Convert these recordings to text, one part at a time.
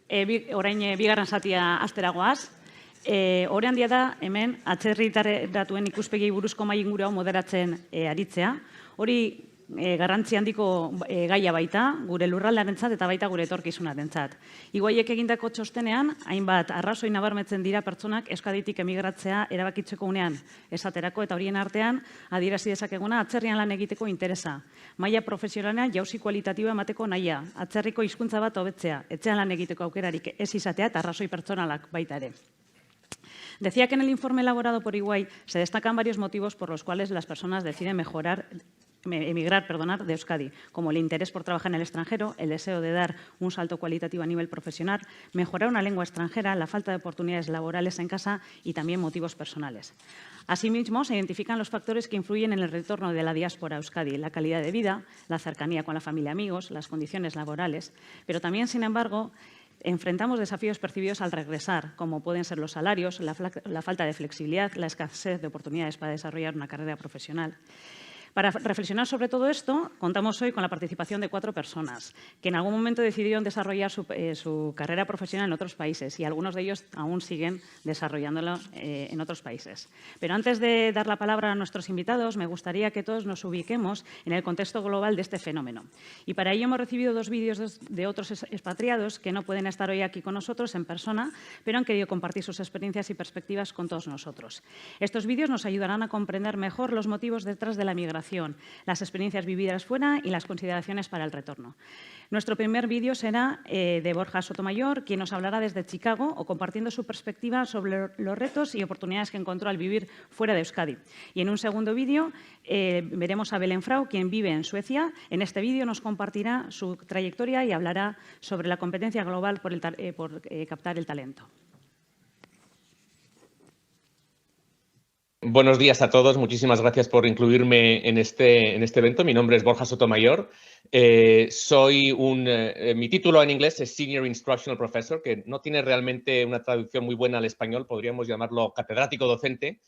bigarren zatia asteragoaz. Hore handia da, hemen, atzerritarratuen ikuspegi buruzko mahai inguru hau moderatzen aritzea. Hori garrantzi handiko gaia baita, gure lurraldearentzat eta baita gure etorkizunarentzat. Iguaiek egindako txostenean, hainbat arrazoi nabarmetzen dira pertsonak Euskaditik emigratzea erabakitzeko unean esaterako, eta horien artean adierazi dezakeguna atzerrian lan egiteko interesa. Maila profesionalean jauzi kualitatiboa emateko nahia, atzerriko hizkuntza bat hobetzea, etxean lan egiteko aukerarik ez izatea eta arrazoi pertsonalak baita ere. Decía que en el informe elaborado por Iguay se destacan varios motivos por los cuales las personas deciden emigrar de Euskadi, como el interés por trabajar en el extranjero, el deseo de dar un salto cualitativo a nivel profesional, mejorar una lengua extranjera, la falta de oportunidades laborales en casa y también motivos personales. Asimismo, se identifican los factores que influyen en el retorno de la diáspora a Euskadi, la calidad de vida, la cercanía con la familia y amigos, las condiciones laborales, pero también, sin embargo, enfrentamos desafíos percibidos al regresar, como pueden ser los salarios, la falta de flexibilidad, la escasez de oportunidades para desarrollar una carrera profesional. Para reflexionar sobre todo esto, contamos hoy con la participación de 4 personas que en algún momento decidieron desarrollar su carrera profesional en otros países y algunos de ellos aún siguen desarrollándolo en otros países. Pero antes de dar la palabra a nuestros invitados, me gustaría que todos nos ubiquemos en el contexto global de este fenómeno. Y para ello hemos recibido 2 vídeos de otros expatriados que no pueden estar hoy aquí con nosotros en persona, pero han querido compartir sus experiencias y perspectivas con todos nosotros. Estos vídeos nos ayudarán a comprender mejor los motivos detrás de la migración, las experiencias vividas fuera y las consideraciones para el retorno. Nuestro primer vídeo será de Borja Sotomayor, quien nos hablará desde Chicago o compartiendo su perspectiva sobre los retos y oportunidades que encontró al vivir fuera de Euskadi. Y en un segundo vídeo veremos a Belén Frau, quien vive en Suecia. En este vídeo nos compartirá su trayectoria y hablará sobre la competencia global por captar el talento. Buenos días a todos. Muchísimas gracias por incluirme en este evento. Mi nombre es Borja Sotomayor. Mi título en inglés es Senior Instructional Professor, que no tiene realmente una traducción muy buena al español. Podríamos llamarlo catedrático docente.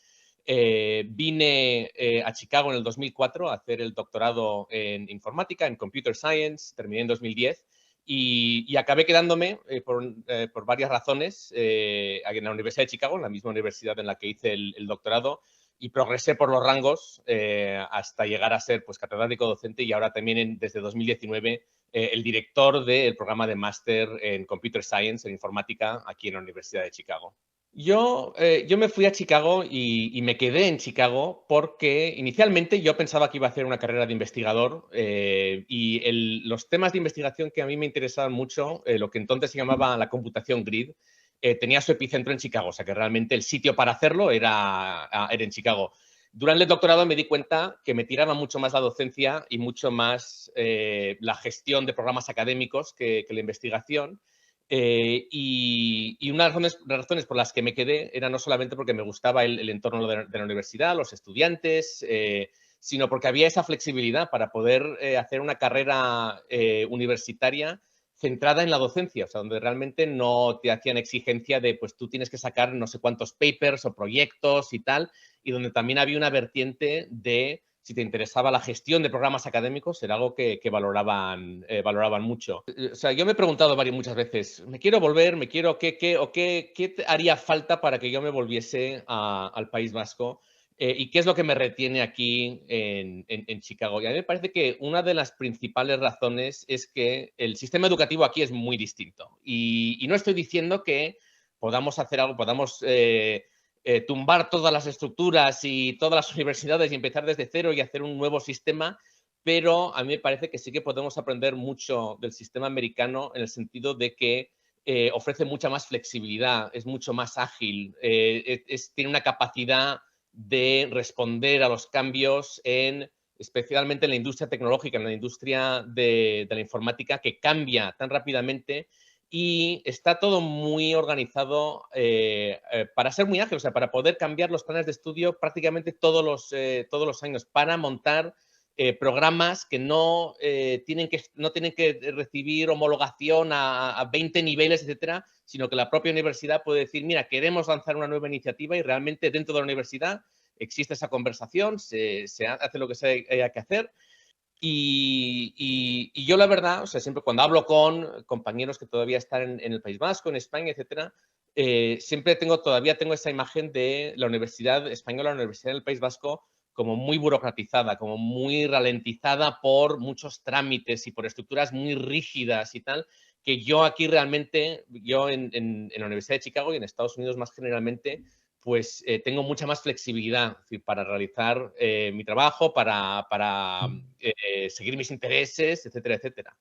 Vine a Chicago en el 2004 a hacer el doctorado en informática, en Computer Science. Terminé en 2010. Y acabé quedándome por varias razones en la Universidad de Chicago, en la misma universidad en la que hice el doctorado, y progresé por los rangos hasta llegar a ser catedrático docente y ahora también desde 2019 el director del programa de máster en Computer Science, en informática, aquí en la Universidad de Chicago. Yo me fui a Chicago y me quedé en Chicago porque inicialmente yo pensaba que iba a hacer una carrera de investigador y los temas de investigación que a mí me interesaban mucho, lo que entonces se llamaba la computación grid, tenía su epicentro en Chicago, o sea que realmente el sitio para hacerlo era en Chicago. Durante el doctorado me di cuenta que me tiraba mucho más la docencia y mucho más la gestión de programas académicos que la investigación. Y una de las razones por las que me quedé era no solamente porque me gustaba el entorno de la universidad, los estudiantes, sino porque había esa flexibilidad para poder hacer una carrera universitaria centrada en la docencia, o sea, donde realmente no te hacían exigencia de, pues tú tienes que sacar no sé cuántos papers o proyectos y tal, y donde también había una vertiente de, si te interesaba la gestión de programas académicos, era algo que valoraban mucho. O sea, yo me he preguntado muchas veces, ¿me quiero volver? ¿Qué haría falta para que yo me volviese al País Vasco? ¿Y qué es lo que me retiene aquí en Chicago? Y a mí me parece que una de las principales razones es que el sistema educativo aquí es muy distinto. Y no estoy diciendo que podamos hacer algo, podamos tumbar todas las estructuras y todas las universidades y empezar desde cero y hacer un nuevo sistema, pero a mí me parece que sí que podemos aprender mucho del sistema americano en el sentido de que ofrece mucha más flexibilidad, es mucho más ágil, tiene una capacidad de responder a los cambios especialmente en la industria tecnológica, en la industria de la informática, que cambia tan rápidamente y está todo muy organizado para ser muy ágil, o sea, para poder cambiar los planes de estudio prácticamente todos los años, para montar programas que no tienen que recibir homologación a 20 niveles, etcétera, sino que la propia universidad puede decir, mira, queremos lanzar una nueva iniciativa y realmente dentro de la universidad existe esa conversación, se hace lo que se haya que hacer. Y yo la verdad, o sea, siempre cuando hablo con compañeros que todavía están en el País Vasco, en España, etcétera, siempre todavía tengo esa imagen de la Universidad Española, la Universidad del País Vasco, como muy burocratizada, como muy ralentizada por muchos trámites y por estructuras muy rígidas y tal, que yo aquí realmente, yo en la Universidad de Chicago y en Estados Unidos más generalmente, pues tengo mucha más flexibilidad, es decir, para realizar mi trabajo, para seguir mis intereses, etcétera, etcétera.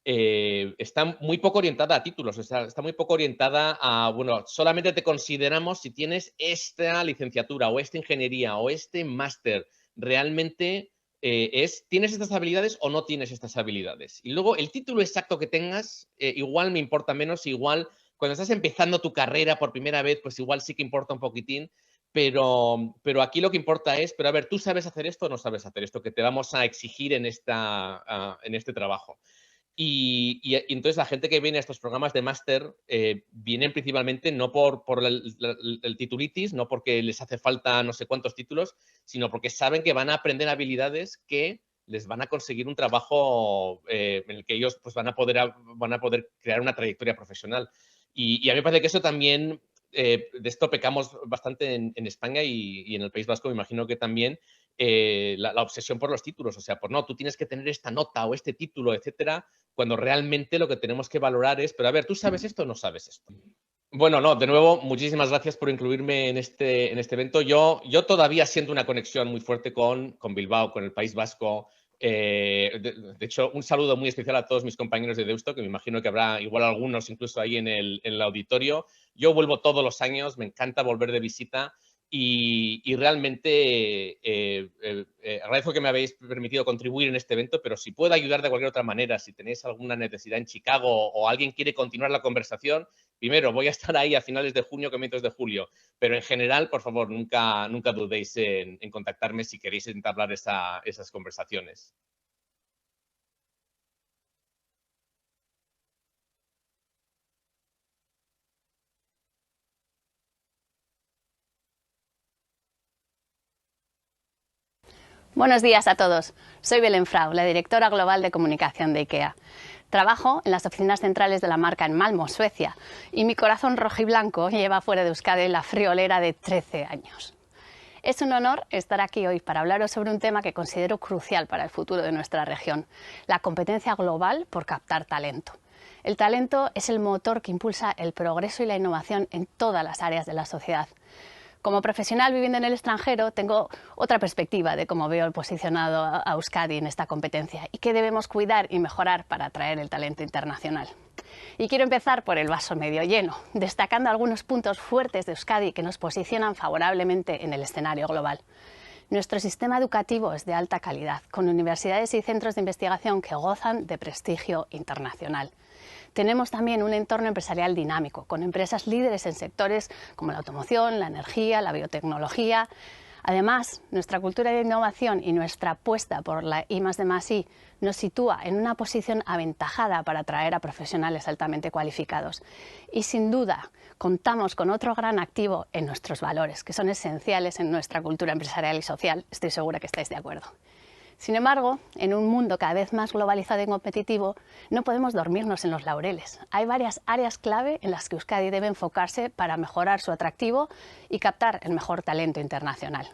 Está muy poco orientada a títulos, o sea, está muy poco orientada a, bueno, solamente te consideramos si tienes esta licenciatura o esta ingeniería o este máster. Realmente ¿tienes estas habilidades o no tienes estas habilidades? Y luego el título exacto que tengas, igual me importa menos, igual cuando estás empezando tu carrera por primera vez, pues igual sí que importa un poquitín, pero aquí lo que importa es, pero a ver, ¿tú sabes hacer esto o no sabes hacer esto que te vamos a exigir en este trabajo? Y entonces la gente que viene a estos programas de máster vienen principalmente no por el titulitis, no porque les hace falta no sé cuántos títulos, sino porque saben que van a aprender habilidades que les van a conseguir un trabajo en el que ellos pues, van a poder crear una trayectoria profesional. Y a mí me parece que eso también, de esto pecamos bastante en España y en el País Vasco, me imagino que también, la obsesión por los títulos, o sea, por no, tú tienes que tener esta nota o este título, etcétera, cuando realmente lo que tenemos que valorar es, pero a ver, ¿tú sabes esto o no sabes esto? Bueno, no, de nuevo, muchísimas gracias por incluirme en este evento. Yo todavía siento una conexión muy fuerte con Bilbao, con el País Vasco. De hecho, un saludo muy especial a todos mis compañeros de Deusto, que me imagino que habrá igual algunos incluso ahí en el auditorio. Yo vuelvo todos los años, me encanta volver de visita. Y realmente agradezco que me habéis permitido contribuir en este evento, pero si puedo ayudar de cualquier otra manera, si tenéis alguna necesidad en Chicago o alguien quiere continuar la conversación, primero voy a estar ahí a finales de junio, comienzos de julio, pero en general, por favor, nunca dudéis en contactarme si queréis entablar esas conversaciones. Buenos días a todos. Soy Belén Frau, la directora global de comunicación de IKEA. Trabajo en las oficinas centrales de la marca en Malmö, Suecia, y mi corazón rojiblanco lleva fuera de Euskadi la friolera de 13 años. Es un honor estar aquí hoy para hablaros sobre un tema que considero crucial para el futuro de nuestra región, la competencia global por captar talento. El talento es el motor que impulsa el progreso y la innovación en todas las áreas de la sociedad. Como profesional viviendo en el extranjero, tengo otra perspectiva de cómo veo el posicionado a Euskadi en esta competencia y qué debemos cuidar y mejorar para atraer el talento internacional. Y quiero empezar por el vaso medio lleno, destacando algunos puntos fuertes de Euskadi que nos posicionan favorablemente en el escenario global. Nuestro sistema educativo es de alta calidad, con universidades y centros de investigación que gozan de prestigio internacional. Tenemos también un entorno empresarial dinámico, con empresas líderes en sectores como la automoción, la energía, la biotecnología. Además, nuestra cultura de innovación y nuestra apuesta por la I+D+I nos sitúa en una posición aventajada para atraer a profesionales altamente cualificados. Y sin duda, contamos con otro gran activo en nuestros valores, que son esenciales en nuestra cultura empresarial y social. Estoy segura que estáis de acuerdo. Sin embargo, en un mundo cada vez más globalizado y competitivo, no podemos dormirnos en los laureles. Hay varias áreas clave en las que Euskadi debe enfocarse para mejorar su atractivo y captar el mejor talento internacional.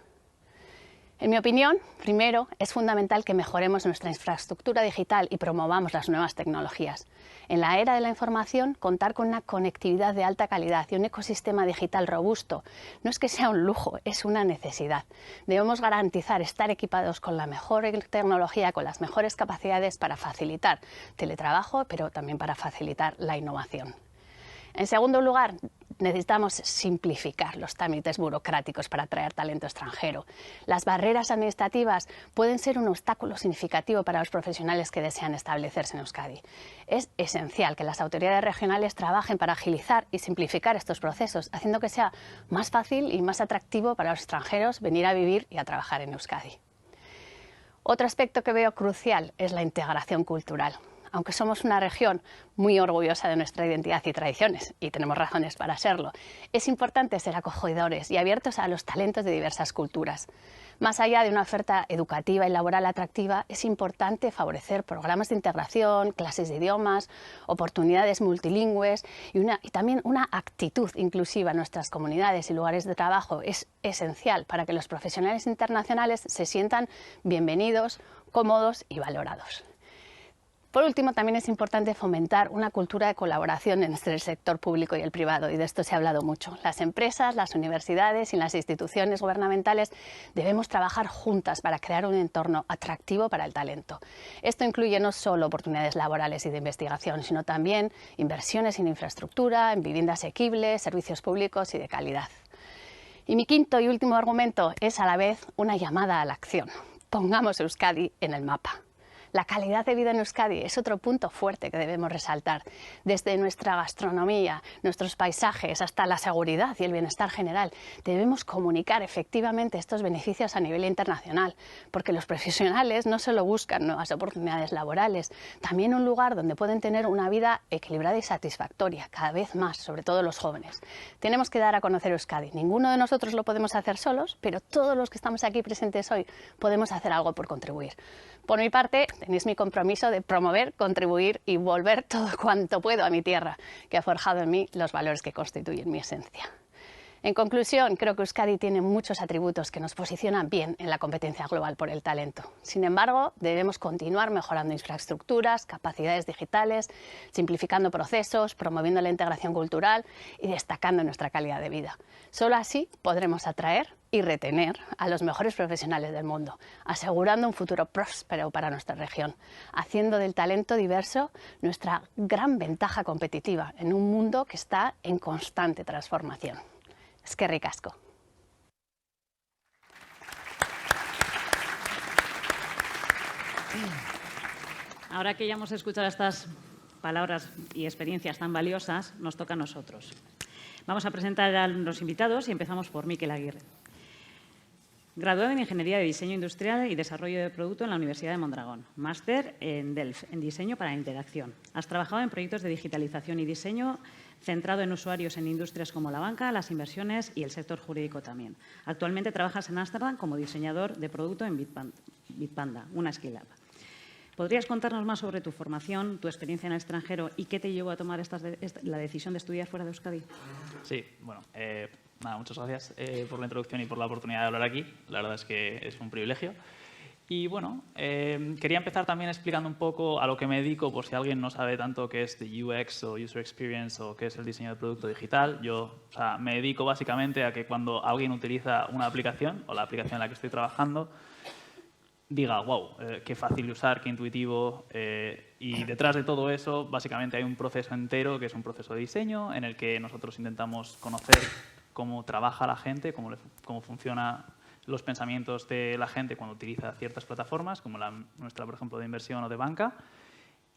En mi opinión, primero, es fundamental que mejoremos nuestra infraestructura digital y promovamos las nuevas tecnologías. En la era de la información, contar con una conectividad de alta calidad y un ecosistema digital robusto no es que sea un lujo, es una necesidad. Debemos garantizar estar equipados con la mejor tecnología, con las mejores capacidades para facilitar teletrabajo, pero también para facilitar la innovación. En segundo lugar, necesitamos simplificar los trámites burocráticos para atraer talento extranjero. Las barreras administrativas pueden ser un obstáculo significativo para los profesionales que desean establecerse en Euskadi. Es esencial que las autoridades regionales trabajen para agilizar y simplificar estos procesos, haciendo que sea más fácil y más atractivo para los extranjeros venir a vivir y a trabajar en Euskadi. Otro aspecto que veo crucial es la integración cultural. aunque somos una región muy orgullosa de nuestra identidad y tradiciones, y tenemos razones para serlo, es importante ser acogedores y abiertos a los talentos de diversas culturas. Más allá de una oferta educativa y laboral atractiva, es importante favorecer programas de integración, clases de idiomas, oportunidades multilingües y también una actitud inclusiva en nuestras comunidades y lugares de trabajo. Es esencial para que los profesionales internacionales se sientan bienvenidos, cómodos y valorados. Por último, también es importante fomentar una cultura de colaboración entre el sector público y el privado, y de esto se ha hablado mucho. Las empresas, las universidades y las instituciones gubernamentales debemos trabajar juntas para crear un entorno atractivo para el talento. Esto incluye no solo oportunidades laborales y de investigación, sino también inversiones en infraestructura, en vivienda asequible, servicios públicos y de calidad. Y mi quinto y último argumento es a la vez una llamada a la acción. Pongamos Euskadi en el mapa. La calidad de vida en Euskadi es otro punto fuerte que debemos resaltar. Desde nuestra gastronomía, nuestros paisajes, hasta la seguridad y el bienestar general, debemos comunicar efectivamente estos beneficios a nivel internacional, porque los profesionales no solo buscan nuevas oportunidades laborales, también un lugar donde pueden tener una vida equilibrada y satisfactoria, cada vez más, sobre todo los jóvenes. Tenemos que dar a conocer Euskadi. Ninguno de nosotros lo podemos hacer solos, pero todos los que estamos aquí presentes hoy podemos hacer algo por contribuir. Por mi parte, tenéis mi compromiso de promover, contribuir y volver todo cuanto puedo a mi tierra, que ha forjado en mí los valores que constituyen mi esencia. En conclusión, creo que Euskadi tiene muchos atributos que nos posicionan bien en la competencia global por el talento. Sin embargo, debemos continuar mejorando infraestructuras, capacidades digitales, simplificando procesos, promoviendo la integración cultural y destacando nuestra calidad de vida. Solo así podremos atraer y retener a los mejores profesionales del mundo, asegurando un futuro próspero para nuestra región, haciendo del talento diverso nuestra gran ventaja competitiva en un mundo que está en constante transformación. Eskerrik asko. Ahora que ya hemos escuchado estas palabras y experiencias tan valiosas, nos toca a nosotros. Vamos a presentar a los invitados y empezamos por Mikel Aguirre. Graduado en Ingeniería de Diseño Industrial y Desarrollo de Producto en la Universidad de Mondragón. Máster en Delft, en Diseño para la Interacción. Has trabajado en proyectos de digitalización y diseño centrado en usuarios en industrias como la banca, las inversiones y el sector jurídico también. Actualmente trabajas en Ámsterdam como diseñador de producto en Bitpanda, una skill up. ¿Podrías contarnos más sobre tu formación, tu experiencia en el extranjero y qué te llevó a tomar la decisión de estudiar fuera de Euskadi? Sí, bueno, nada, muchas gracias por la introducción y por la oportunidad de hablar aquí. La verdad es que es un privilegio. Y bueno, quería empezar también explicando un poco a lo que me dedico, por si alguien no sabe tanto qué es de UX o User Experience o qué es el diseño de producto digital. Yo me dedico básicamente a que cuando alguien utiliza una aplicación o la aplicación en la que estoy trabajando, diga, wow, qué fácil de usar, qué intuitivo. Y detrás de todo eso, básicamente hay un proceso entero que es un proceso de diseño en el que nosotros intentamos conocer cómo trabaja la gente, cómo funcionan los pensamientos de la gente cuando utiliza ciertas plataformas, como la nuestra, por ejemplo, de inversión o de banca,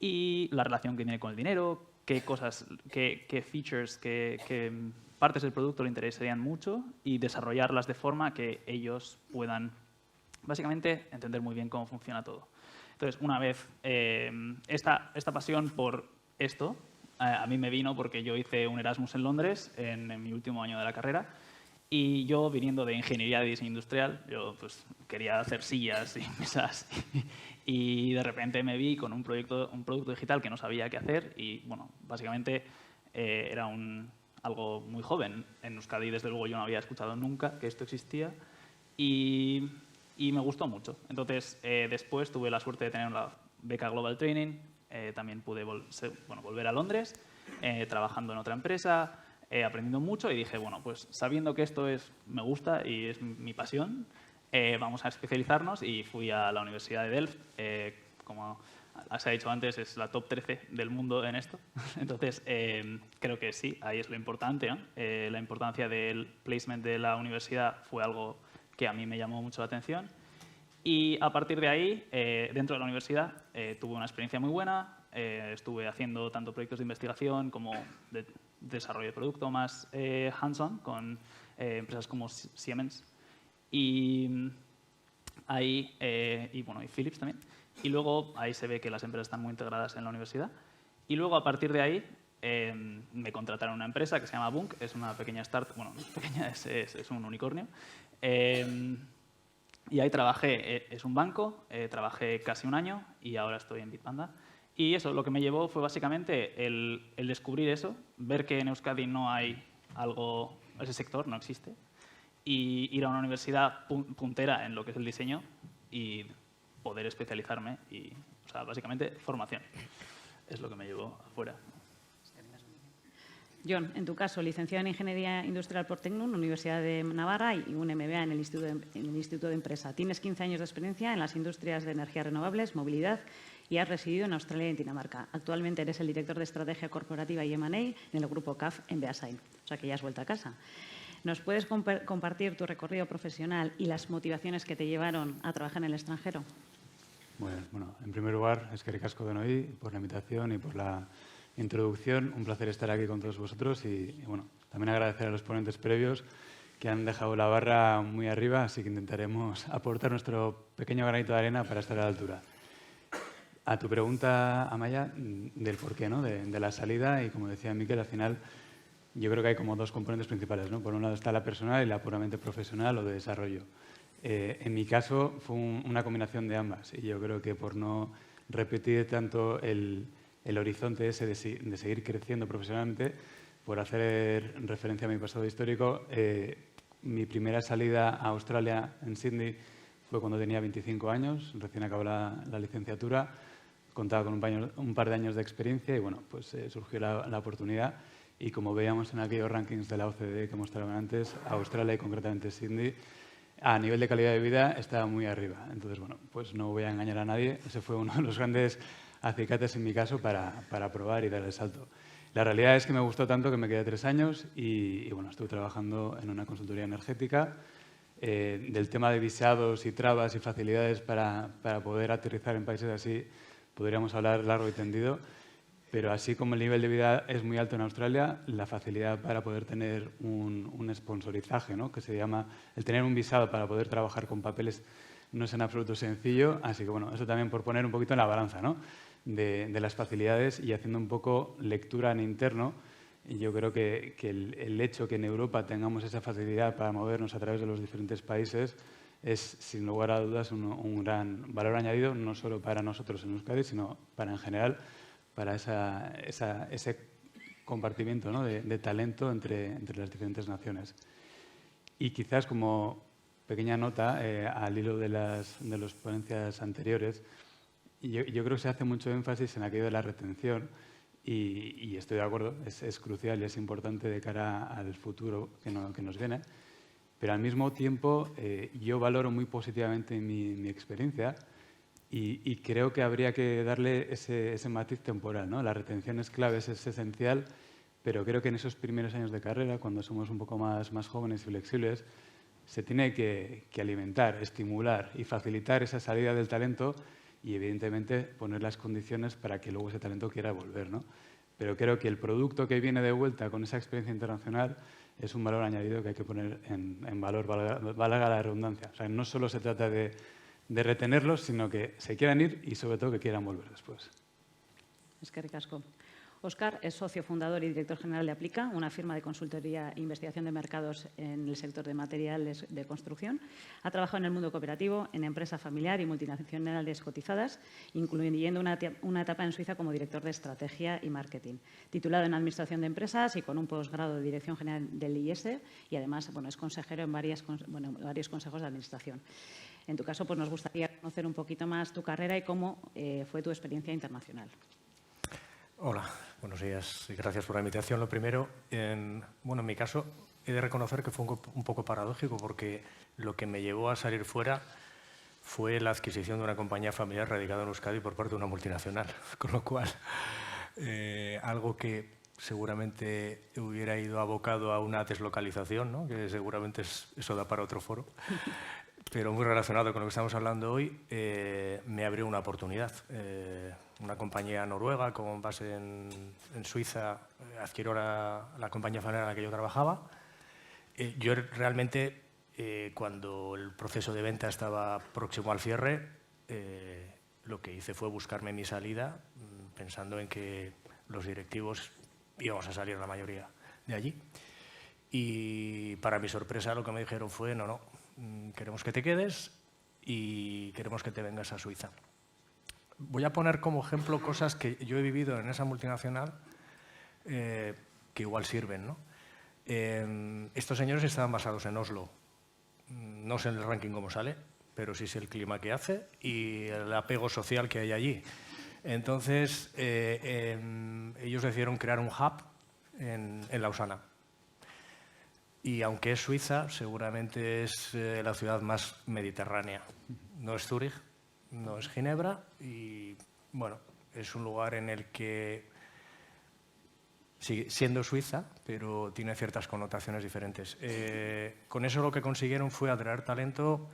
y la relación que tiene con el dinero, qué cosas, qué features, qué partes del producto le interesarían mucho y desarrollarlas de forma que ellos puedan básicamente entender muy bien cómo funciona todo. Entonces, una vez esta pasión por esto, a mí me vino porque yo hice un Erasmus en Londres en mi último año de la carrera y yo, viniendo de Ingeniería de Diseño Industrial, yo pues quería hacer sillas y mesas y de repente me vi con un producto digital que no sabía qué hacer y, bueno, básicamente era algo muy joven. En Euskadi, desde luego, yo no había escuchado nunca que esto existía y me gustó mucho. Entonces, después tuve la suerte de tener una beca Global Training. También pude volver a Londres, trabajando en otra empresa, aprendiendo mucho y dije, bueno, pues sabiendo que esto me gusta y es mi pasión, vamos a especializarnos y fui a la Universidad de Delft. Como se ha dicho antes, es la top 13 del mundo en esto. Entonces, creo que sí, ahí es lo importante, ¿no? La importancia del placement de la universidad fue algo que a mí me llamó mucho la atención. Y a partir de ahí, dentro de la universidad, tuve una experiencia muy buena. Estuve haciendo tanto proyectos de investigación como de desarrollo de producto más hands-on con empresas como Siemens y Philips también. Y luego ahí se ve que las empresas están muy integradas en la universidad. Y luego, a partir de ahí, me contrataron una empresa que se llama Bunk, es una pequeña startup, bueno, no es pequeña, es un unicornio. Y ahí trabajé, es un banco, trabajé casi un año y ahora estoy en Bitpanda. Y eso, lo que me llevó fue básicamente el descubrir eso, ver que en Euskadi no hay algo, ese sector no existe, y ir a una universidad puntera en lo que es el diseño y poder especializarme. Y, o sea, básicamente, formación es lo que me llevó afuera. John, en tu caso, licenciado en Ingeniería Industrial por Tecnun, Universidad de Navarra, y un MBA en el Instituto de Empresa. Tienes 15 años de experiencia en las industrias de energías renovables, movilidad, y has residido en Australia y en Dinamarca. Actualmente eres el director de Estrategia Corporativa y M&A en el grupo CAF en Beasain, o sea que ya has vuelto a casa. ¿Nos puedes compartir tu recorrido profesional y las motivaciones que te llevaron a trabajar en el extranjero? Bueno, en primer lugar, eskerrik asko denoi por la invitación y por la introducción. Un placer estar aquí con todos vosotros y bueno, también agradecer a los ponentes previos que han dejado la barra muy arriba, así que intentaremos aportar nuestro pequeño granito de arena para estar a la altura. A tu pregunta, Amaya, del porqué, ¿no? de la salida, y como decía Miquel, al final yo creo que hay como dos componentes principales, ¿no? Por un lado está la personal y la puramente profesional o de desarrollo. En mi caso fue una combinación de ambas y yo creo que por no repetir tanto el horizonte ese de seguir creciendo profesionalmente, por hacer referencia a mi pasado histórico, mi primera salida a Australia, en Sydney, fue cuando tenía 25 años, recién acabó la licenciatura, contaba con un par de años de experiencia y bueno, pues surgió la oportunidad y como veíamos en aquellos rankings de la OCDE que mostraban antes, Australia y concretamente Sydney, a nivel de calidad de vida estaba muy arriba. Entonces, bueno, pues no voy a engañar a nadie, ese fue uno de los grandes acicates en mi caso para probar y dar el salto. La realidad es que me gustó tanto que me quedé 3 años y bueno, estuve trabajando en una consultoría energética. Del tema de visados y trabas y facilidades para poder aterrizar en países así, podríamos hablar largo y tendido, pero así como el nivel de vida es muy alto en Australia, la facilidad para poder tener un sponsorizaje, ¿no? Que se llama el tener un visado para poder trabajar con papeles, no es en absoluto sencillo, así que bueno, eso también por poner un poquito en la balanza, ¿no? de las facilidades y haciendo un poco lectura en interno. Y yo creo que el hecho que en Europa tengamos esa facilidad para movernos a través de los diferentes países es, sin lugar a dudas, un gran valor añadido, no solo para nosotros en Euskadi, sino para en general, para ese compartimiento, ¿no? de talento entre las diferentes naciones. Y quizás como pequeña nota, al hilo de las ponencias anteriores, yo creo que se hace mucho énfasis en aquello de la retención y estoy de acuerdo, es crucial y es importante de cara al futuro que nos viene, pero al mismo tiempo yo valoro muy positivamente mi experiencia y creo que habría que darle ese matiz temporal, ¿no? La retención es clave, es esencial, pero creo que en esos primeros años de carrera, cuando somos un poco más jóvenes y flexibles, se tiene que alimentar, estimular y facilitar esa salida del talento y, evidentemente, poner las condiciones para que luego ese talento quiera volver, ¿no? Pero creo que el producto que viene de vuelta con esa experiencia internacional es un valor añadido que hay que poner en valor, valga la redundancia. O sea, no solo se trata de retenerlos, sino que se quieran ir y, sobre todo, que quieran volver después. Eskerrik asko. Óscar es socio fundador y director general de Aplica, una firma de consultoría e investigación de mercados en el sector de materiales de construcción. Ha trabajado en el mundo cooperativo, en empresa familiar y multinacionales cotizadas, incluyendo una etapa en Suiza como director de estrategia y marketing. Titulado en Administración de Empresas y con un posgrado de Dirección General del IES y, además, bueno, es consejero en varios consejos de administración. En tu caso, pues nos gustaría conocer un poquito más tu carrera y cómo fue tu experiencia internacional. Hola, buenos días y gracias por la invitación. Lo primero, en mi caso, he de reconocer que fue un poco paradójico porque lo que me llevó a salir fuera fue la adquisición de una compañía familiar radicada en Euskadi por parte de una multinacional, con lo cual algo que seguramente hubiera ido abocado a una deslocalización, ¿no? Que seguramente eso da para otro foro, pero muy relacionado con lo que estamos hablando hoy, me abrió una oportunidad. Una compañía noruega con base en Suiza adquirió la compañía familiar en la que yo trabajaba. Yo realmente, cuando el proceso de venta estaba próximo al cierre, lo que hice fue buscarme mi salida pensando en que los directivos íbamos a salir la mayoría de allí. Y para mi sorpresa lo que me dijeron fue, no, queremos que te quedes y queremos que te vengas a Suiza. Voy a poner como ejemplo cosas que yo he vivido en esa multinacional que igual sirven, ¿no? Estos señores estaban basados en Oslo. No sé en el ranking cómo sale, pero sí sé el clima que hace y el apego social que hay allí. Entonces, ellos decidieron crear un hub en Lausana. Y aunque es Suiza, seguramente es la ciudad más mediterránea. No es Zúrich, no es Ginebra y, bueno, es un lugar en el que sigue siendo Suiza, pero tiene ciertas connotaciones diferentes. Con eso lo que consiguieron fue atraer talento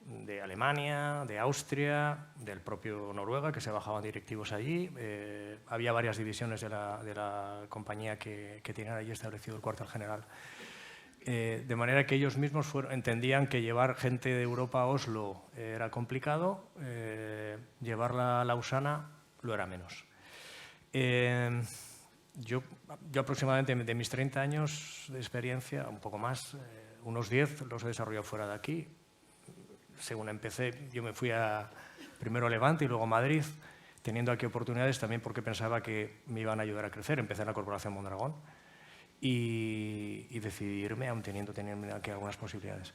de Alemania, de Austria, del propio Noruega, que se bajaban directivos allí. Había varias divisiones de la compañía que tenían allí establecido el cuartel general. De manera que ellos mismos entendían que llevar gente de Europa a Oslo era complicado, llevarla a Lausana lo era menos. Yo aproximadamente de mis 30 años de experiencia, un poco más, unos 10 los he desarrollado fuera de aquí. Según empecé, yo me fui primero a Levante y luego a Madrid, teniendo aquí oportunidades también porque pensaba que me iban a ayudar a crecer. Empecé en la Corporación Mondragón y decidí irme, aún teniendo aquí algunas posibilidades.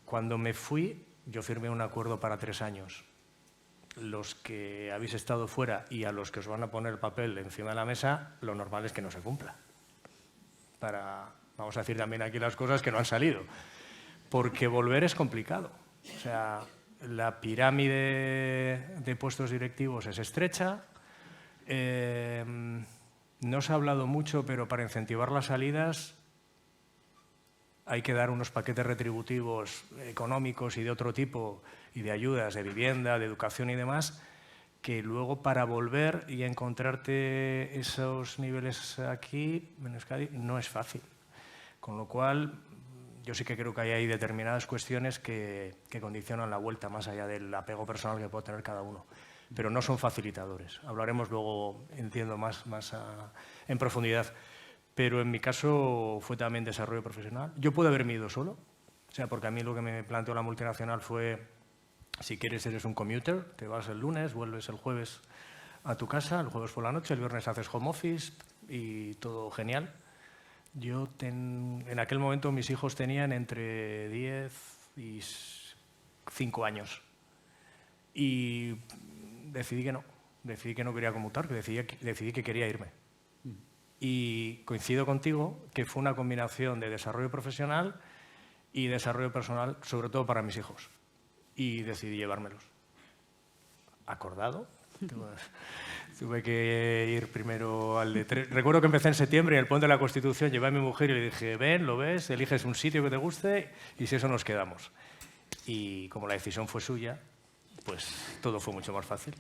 Cuando me fui, yo firmé un acuerdo para 3 años. Los que habéis estado fuera y a los que os van a poner el papel encima de la mesa, lo normal es que no se cumpla. Vamos a decir también aquí las cosas que no han salido. Porque volver es complicado. O sea, la pirámide de puestos directivos es estrecha. No se ha hablado mucho, pero para incentivar las salidas hay que dar unos paquetes retributivos económicos y de otro tipo, y de ayudas, de vivienda, de educación y demás, que luego para volver y encontrarte esos niveles aquí, en Euskadi, no es fácil. Con lo cual, yo sí que creo que hay determinadas cuestiones que condicionan la vuelta, más allá del apego personal que puede tener cada uno. Pero no son facilitadores. Hablaremos luego, entiendo, más en profundidad. Pero en mi caso fue también desarrollo profesional. Yo pude haberme ido solo, o sea, porque a mí lo que me planteó la multinacional fue, si quieres eres un commuter, te vas el lunes, vuelves el jueves a tu casa, el jueves por la noche, el viernes haces home office y todo genial. Yo en aquel momento mis hijos tenían entre 10 y 5 años y decidí que no quería conmutar, que decidí que quería irme. Y coincido contigo que fue una combinación de desarrollo profesional y desarrollo personal, sobre todo para mis hijos. Y decidí llevármelos. Acordado. Tuve que ir primero al de 3. Recuerdo que empecé en septiembre y en el Puente de la Constitución llevé a mi mujer y le dije, ven, lo ves, eliges un sitio que te guste y si eso nos quedamos. Y como la decisión fue suya, pues todo fue mucho más fácil.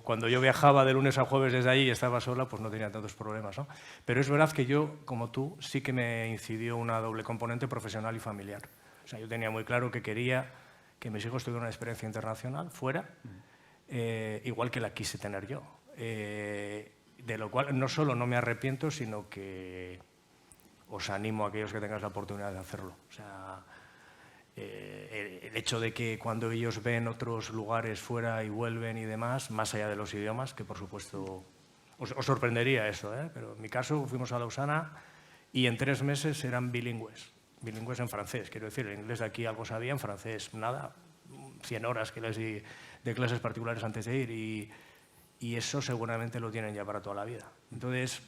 Cuando yo viajaba de lunes a jueves desde allí y estaba sola, pues no tenía tantos problemas, ¿no? Pero es verdad que yo, como tú, sí que me incidió una doble componente profesional y familiar. O sea, yo tenía muy claro que quería que mis hijos tuvieran una experiencia internacional fuera, igual que la quise tener yo. De lo cual no solo no me arrepiento, sino que os animo a aquellos que tengáis la oportunidad de hacerlo. O sea, el hecho de que cuando ellos ven otros lugares fuera y vuelven y demás, más allá de los idiomas, que por supuesto os sorprendería eso, pero en mi caso fuimos a Lausana y en 3 meses eran bilingües en francés, quiero decir, en inglés de aquí algo sabía, en francés nada, 100 horas que les di de clases particulares antes de ir y eso seguramente lo tienen ya para toda la vida. Entonces,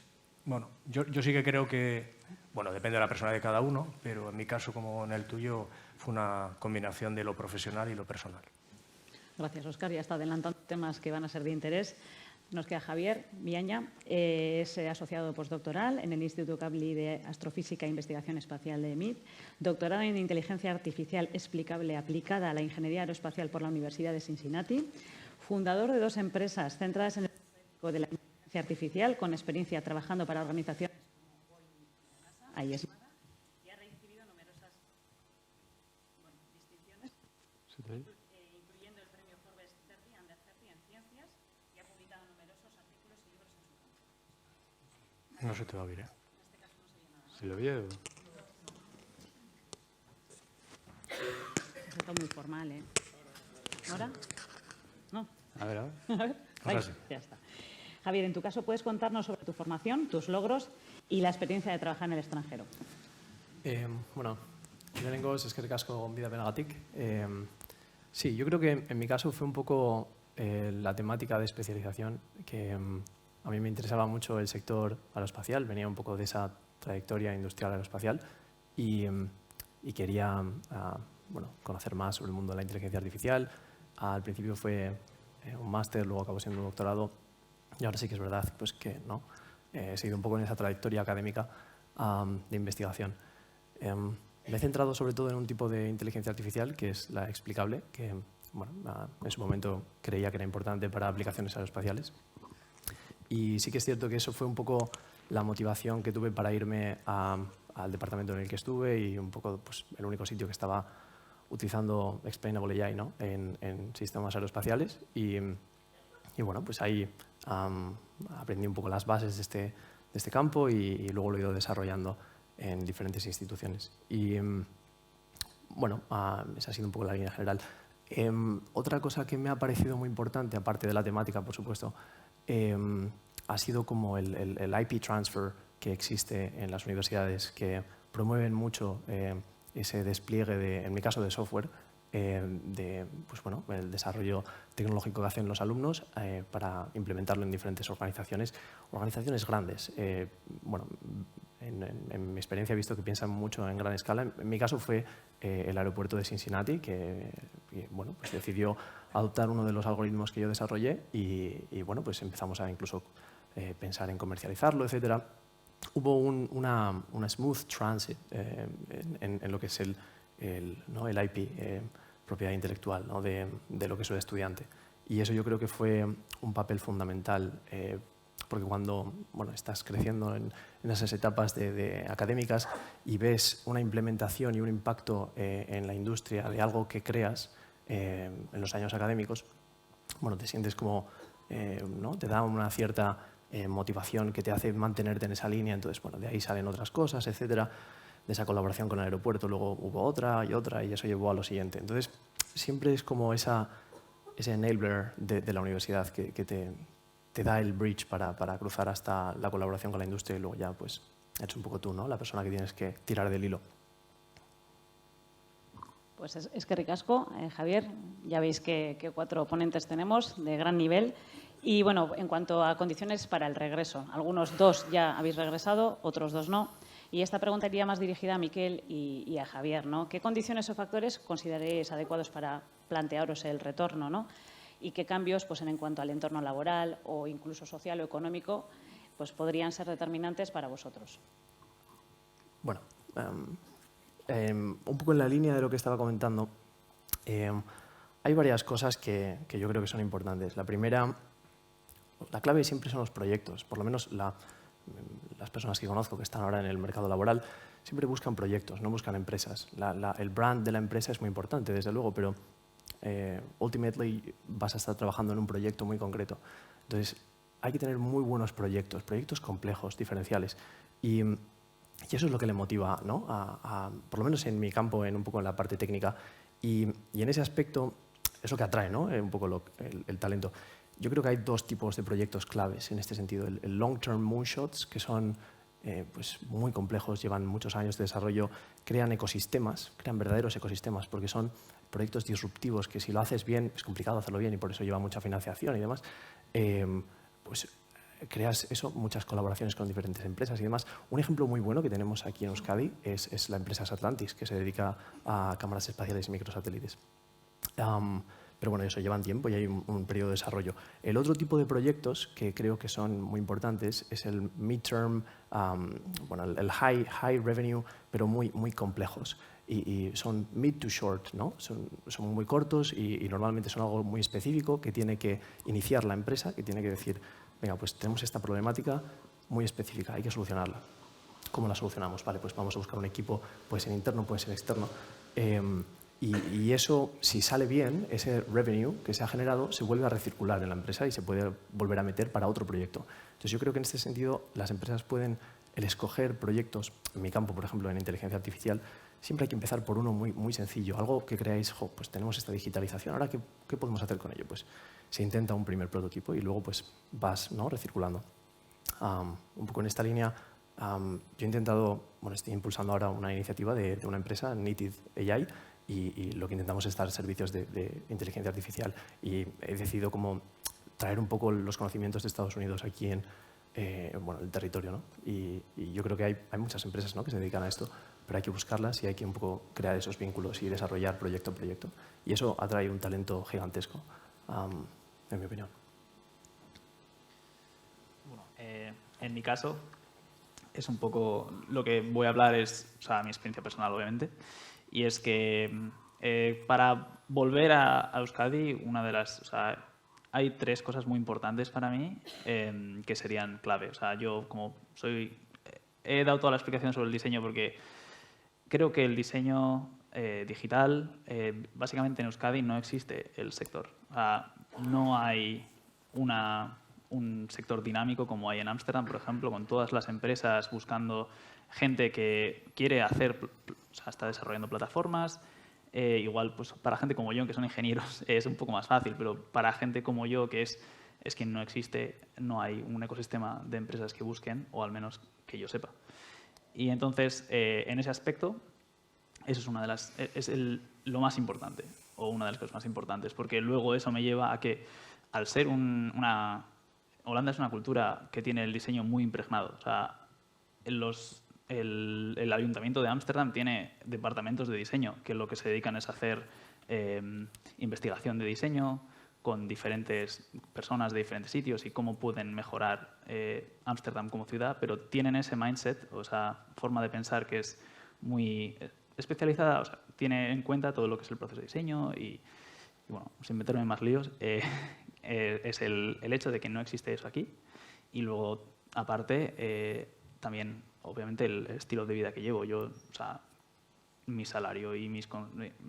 bueno, yo sí que creo que, bueno, depende de la persona de cada uno, pero en mi caso como en el tuyo fue una combinación de lo profesional y lo personal. Gracias, Óscar. Ya está adelantando temas que van a ser de interés. Nos queda Javier Viaña, es asociado postdoctoral en el Instituto Kavli de Astrofísica e Investigación Espacial de MIT, doctorado en Inteligencia Artificial Explicable aplicada a la Ingeniería Aeroespacial por la Universidad de Cincinnati, fundador de 2 empresas centradas en el uso de la inteligencia artificial con experiencia trabajando para organizaciones como Boeing, NASA, y ha recibido numerosas distinciones, incluyendo el No se te va a oír, ¿eh? ¿Se lo oye? Es todo muy formal, ¿eh? ¿Ahora? No. A ver, a ver. A ver. Ahora Ahí, sí. ya está. Javier, en tu caso, ¿puedes contarnos sobre tu formación, tus logros y la experiencia de trabajar en el extranjero? Bueno, lehenengoz eskerrik asko gonbidapenagatik. Sí, yo creo que en mi caso fue un poco la temática de especialización que a mí me interesaba mucho el sector aeroespacial, venía un poco de esa trayectoria industrial aeroespacial y quería bueno, conocer más sobre el mundo de la inteligencia artificial. Al principio fue un máster, luego acabó siendo un doctorado y ahora sí que es verdad pues que no, he seguido un poco en esa trayectoria académica de investigación. Me he centrado sobre todo en un tipo de inteligencia artificial que es la explicable, que bueno, en su momento creía que era importante para aplicaciones aeroespaciales. Y sí que es cierto que eso fue un poco la motivación que tuve para irme al departamento en el que estuve y un poco pues, el único sitio que estaba utilizando Explainable AI, ¿no? en sistemas aeroespaciales. Y bueno, pues ahí aprendí un poco las bases de este campo y luego lo he ido desarrollando en diferentes instituciones. Y bueno, esa ha sido un poco la línea general. Otra cosa que me ha parecido muy importante, aparte de la temática, por supuesto, ha sido como el IP transfer que existe en las universidades, que promueven mucho ese despliegue, en mi caso, de software, de pues bueno, el desarrollo tecnológico que hacen los alumnos para implementarlo en diferentes organizaciones grandes. Bueno, en mi experiencia he visto que piensan mucho en gran escala. En mi caso fue el aeropuerto de Cincinnati, que bueno, pues decidió adoptar uno de los algoritmos que yo desarrollé y bueno, pues empezamos a incluso pensar en comercializarlo, etcétera. Hubo una smooth transit en lo que es ¿no? el IP, propiedad intelectual, ¿no? de lo que soy estudiante. Y eso yo creo que fue un papel fundamental, porque cuando bueno, estás creciendo en esas etapas académicas y ves una implementación y un impacto en la industria de algo que creas en los años académicos, bueno, te sientes como, ¿no? Te da una cierta motivación que te hace mantenerte en esa línea. Entonces, bueno, de ahí salen otras cosas, etcétera. De esa colaboración con el aeropuerto luego hubo otra y eso llevó a lo siguiente. Entonces, siempre es como ese enabler de la universidad que te da el bridge para cruzar hasta la colaboración con la industria y luego ya pues eres un poco tú, ¿no? La persona que tienes que tirar del hilo. Pues es que ricasco, Javier. Ya veis que 4 ponentes tenemos de gran nivel. Y bueno, en cuanto a condiciones para el regreso, algunos 2 ya habéis regresado, otros 2 no. Y esta pregunta iría más dirigida a Miquel y a Javier, ¿no? ¿Qué condiciones o factores consideraréis adecuados para plantearos el retorno, ¿no? Y qué cambios, pues en cuanto al entorno laboral o incluso social o económico, pues podrían ser determinantes para vosotros? Bueno, un poco en la línea de lo que estaba comentando, hay varias cosas que yo creo que son importantes. La primera, la clave siempre son los proyectos, por lo menos las personas que conozco que están ahora en el mercado laboral siempre buscan proyectos, no buscan empresas. El brand de la empresa es muy importante, desde luego, pero ultimately vas a estar trabajando en un proyecto muy concreto. Entonces, hay que tener muy buenos proyectos complejos, diferenciales. Y eso es lo que le motiva, ¿no? Por lo menos en mi campo, un poco en la parte técnica. Y en ese aspecto es lo que atrae, ¿no? Un poco el talento. Yo creo que hay 2 tipos de proyectos claves en este sentido. El long-term moonshots, que son pues muy complejos, llevan muchos años de desarrollo, crean ecosistemas, crean verdaderos ecosistemas, porque son proyectos disruptivos que si lo haces bien, es complicado hacerlo bien y por eso lleva mucha financiación y demás, pues creas eso, muchas colaboraciones con diferentes empresas y demás. Un ejemplo muy bueno que tenemos aquí en Euskadi es la empresa Satlantis, que se dedica a cámaras espaciales y microsatélites. Pero bueno, eso llevan tiempo y hay un periodo de desarrollo. El otro tipo de proyectos que creo que son muy importantes es el midterm, bueno, el high revenue, pero muy complejos. Y son mid to short, ¿no? Son muy cortos y normalmente son algo muy específico que tiene que iniciar la empresa, que tiene que decir, venga, pues tenemos esta problemática muy específica, hay que solucionarla. ¿Cómo la solucionamos? Vale, pues vamos a buscar un equipo, puede ser interno, puede ser externo. Y eso, si sale bien, ese revenue que se ha generado se vuelve a recircular en la empresa y se puede volver a meter para otro proyecto. Entonces, yo creo que en este sentido las empresas pueden escoger proyectos, en mi campo, por ejemplo, en inteligencia artificial, siempre hay que empezar por uno muy sencillo, algo que creáis, pues tenemos esta digitalización, ahora ¿qué podemos hacer con ello? Pues se intenta un primer prototipo y luego pues vas, ¿no?, recirculando. Un poco en esta línea, yo he intentado, estoy impulsando ahora una iniciativa de una empresa, Native AI, y lo que intentamos es dar servicios de inteligencia artificial, y he decidido como traer un poco los conocimientos de Estados Unidos aquí en el territorio, ¿no? Y yo creo que hay muchas empresas, ¿no?, que se dedican a esto, pero hay que buscarlas y hay que un poco crear esos vínculos y desarrollar proyecto a proyecto. Y eso atrae un talento gigantesco, en mi opinión. Bueno, en mi caso, es un poco lo que voy a hablar es, o sea, mi experiencia personal, obviamente, y es que para volver a Euskadi, una de las, o sea, hay 3 cosas muy importantes para mí que serían clave. O sea, yo como he dado toda la explicación sobre el diseño porque creo que el diseño digital, básicamente en Euskadi no existe el sector. O sea, no hay un sector dinámico como hay en Ámsterdam, por ejemplo, con todas las empresas buscando gente que quiere hacer, o sea, está desarrollando plataformas. Igual, pues para gente como yo, que son ingenieros, es un poco más fácil, pero para gente como yo, que es que no existe, no hay un ecosistema de empresas que busquen, o al menos que yo sepa. Y entonces, en ese aspecto, eso es una de las, lo más importante, o una de las cosas más importantes, porque luego eso me lleva a que, al ser Holanda es una cultura que tiene el diseño muy impregnado. O sea, el Ayuntamiento de Ámsterdam tiene departamentos de diseño que lo que se dedican es a hacer investigación de diseño con diferentes personas de diferentes sitios y cómo pueden mejorar Ámsterdam como ciudad, pero tienen ese mindset, o esa forma de pensar que es muy especializada, o sea, tiene en cuenta todo lo que es el proceso de diseño y bueno, sin meterme en más líos, es el hecho de que no existe eso aquí y luego, aparte, también, obviamente, el estilo de vida que llevo. Yo, o sea, mi salario y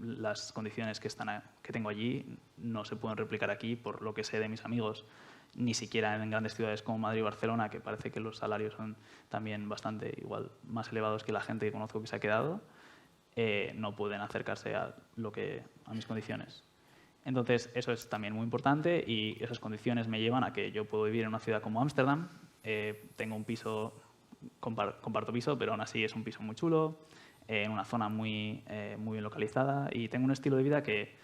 las condiciones que tengo allí no se pueden replicar aquí por lo que sé de mis amigos, ni siquiera en grandes ciudades como Madrid y Barcelona, que parece que los salarios son también bastante igual más elevados que la gente que conozco que se ha quedado, no pueden acercarse a mis condiciones. Entonces, eso es también muy importante y esas condiciones me llevan a que yo puedo vivir en una ciudad como Ámsterdam, tengo un piso, comparto piso, pero aún así es un piso muy chulo, en una zona muy bien localizada y tengo un estilo de vida que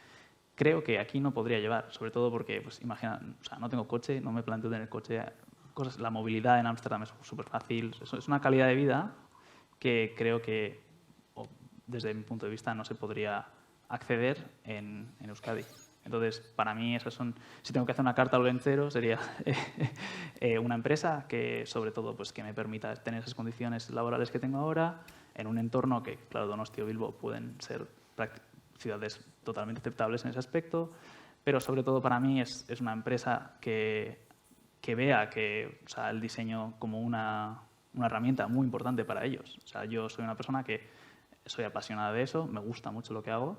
creo que aquí no podría llevar, sobre todo porque, pues imagina, o sea, no tengo coche, no me planteo tener coche, la movilidad en Ámsterdam es súper fácil, es una calidad de vida que creo que, desde mi punto de vista, no se podría acceder en Euskadi. Entonces, para mí, si tengo que hacer una carta al vencero, sería una empresa que, sobre todo, pues, que me permita tener esas condiciones laborales que tengo ahora, en un entorno que, claro, Donosti o Bilbo pueden ser ciudades totalmente aceptables en ese aspecto, pero sobre todo para mí es una empresa que vea o sea, el diseño como una herramienta muy importante para ellos. O sea, yo soy una persona que soy apasionada de eso, me gusta mucho lo que hago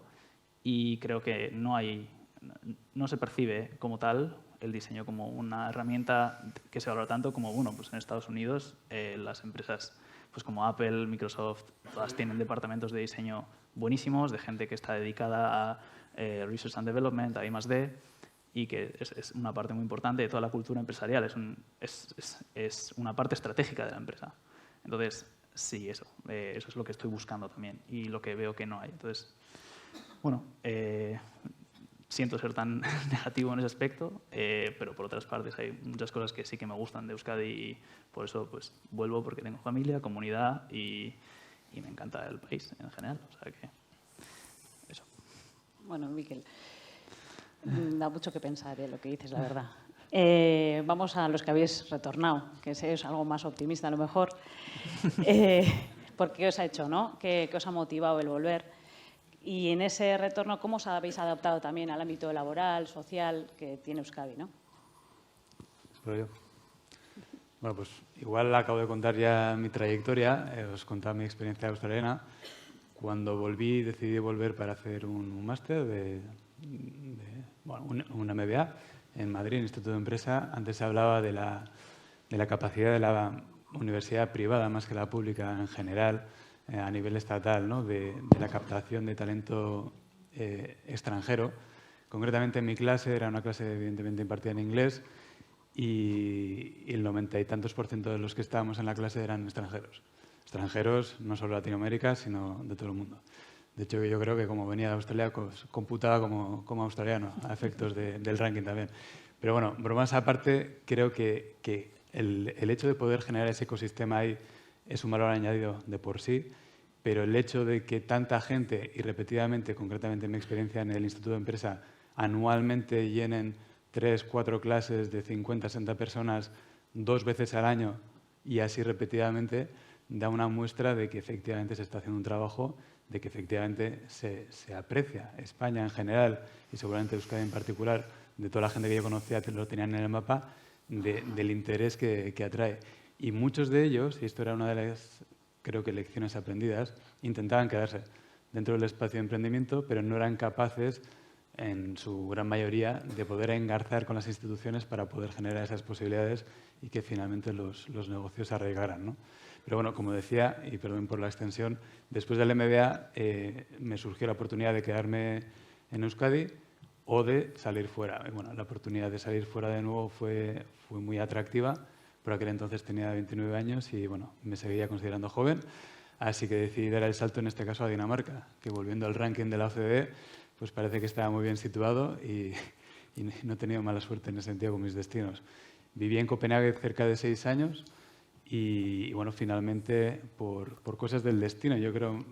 y creo que no se percibe como tal el diseño como una herramienta que se valora tanto como, bueno, pues en Estados Unidos las empresas pues como Apple, Microsoft, todas tienen departamentos de diseño buenísimos, de gente que está dedicada a Research and Development, a I+D, y que es una parte muy importante de toda la cultura empresarial, es una parte estratégica de la empresa. Entonces, sí, eso es lo que estoy buscando también y lo que veo que no hay. Entonces, bueno, siento ser tan negativo en ese aspecto, pero por otras partes hay muchas cosas que sí que me gustan de Euskadi y por eso pues vuelvo, porque tengo familia, comunidad y me encanta el país en general. O sea que eso. Bueno, Miquel, da mucho que pensar lo que dices, la verdad. Vamos a los que habéis retornado, que es algo más optimista a lo mejor. Porque os ha hecho, ¿no? ¿Qué os ha motivado el volver? Y en ese retorno, ¿cómo os habéis adaptado también al ámbito laboral, social que tiene Euskadi, ¿no? ¿Espero yo? Bueno, pues igual acabo de contar ya mi trayectoria, os contaba mi experiencia australiana cuando volví, decidí volver para hacer un máster un MBA en Madrid, en Instituto de Empresa. Antes se hablaba de la capacidad de la universidad privada, más que la pública en general, a nivel estatal, ¿no? de la captación de talento extranjero. Concretamente en mi clase, era una clase evidentemente impartida en inglés, y el 90 y tantos % de los que estábamos en la clase eran extranjeros. Extranjeros no solo de Latinoamérica, sino de todo el mundo. De hecho, yo creo que como venía de Australia, computaba como australiano, a efectos del ranking también. Pero bueno, bromas aparte, creo que el hecho de poder generar ese ecosistema ahí es un valor añadido de por sí, pero el hecho de que tanta gente, y repetidamente, concretamente en mi experiencia en el Instituto de Empresa, anualmente llenen 3, 4 clases de 50, 60 personas 2 veces al año y así repetidamente, da una muestra de que efectivamente se está haciendo un trabajo, de que efectivamente se aprecia España en general y seguramente Euskadi en particular, de toda la gente que yo conocía que lo tenían en el mapa, del interés que atrae. Y muchos de ellos, y esto era una de las, creo que, lecciones aprendidas, intentaban quedarse dentro del espacio de emprendimiento, pero no eran capaces, en su gran mayoría, de poder engarzar con las instituciones para poder generar esas posibilidades y que finalmente los negocios se arraigaran, ¿no? Pero bueno, como decía, y perdón por la extensión, después del MBA me surgió la oportunidad de quedarme en Euskadi o de salir fuera. Y bueno, la oportunidad de salir fuera de nuevo fue muy atractiva. Por aquel entonces tenía 29 años y bueno, me seguía considerando joven. Así que decidí dar el salto, en este caso, a Dinamarca, que volviendo al ranking de la OCDE, pues parece que estaba muy bien situado y no he tenido mala suerte en ese sentido con mis destinos. Viví en Copenhague cerca de 6 años y bueno, finalmente, por cosas del destino, yo creo,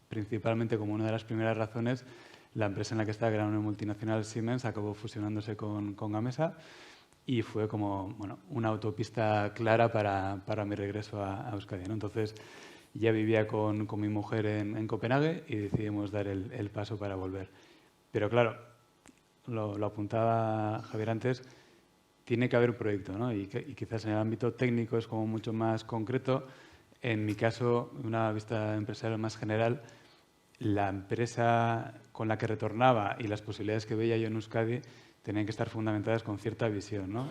principalmente como una de las primeras razones, la empresa en la que estaba, que era una multinacional, Siemens, acabó fusionándose con Gamesa y fue como, bueno, una autopista clara para mi regreso a Euskadi, ¿no? Entonces, ya vivía con mi mujer en Copenhague y decidimos dar el paso para volver. Pero claro, lo apuntaba Javier antes, tiene que haber un proyecto, ¿no? Y quizás en el ámbito técnico es como mucho más concreto. En mi caso, una vista empresarial más general, la empresa con la que retornaba y las posibilidades que veía yo en Euskadi tenían que estar fundamentadas con cierta visión, ¿no?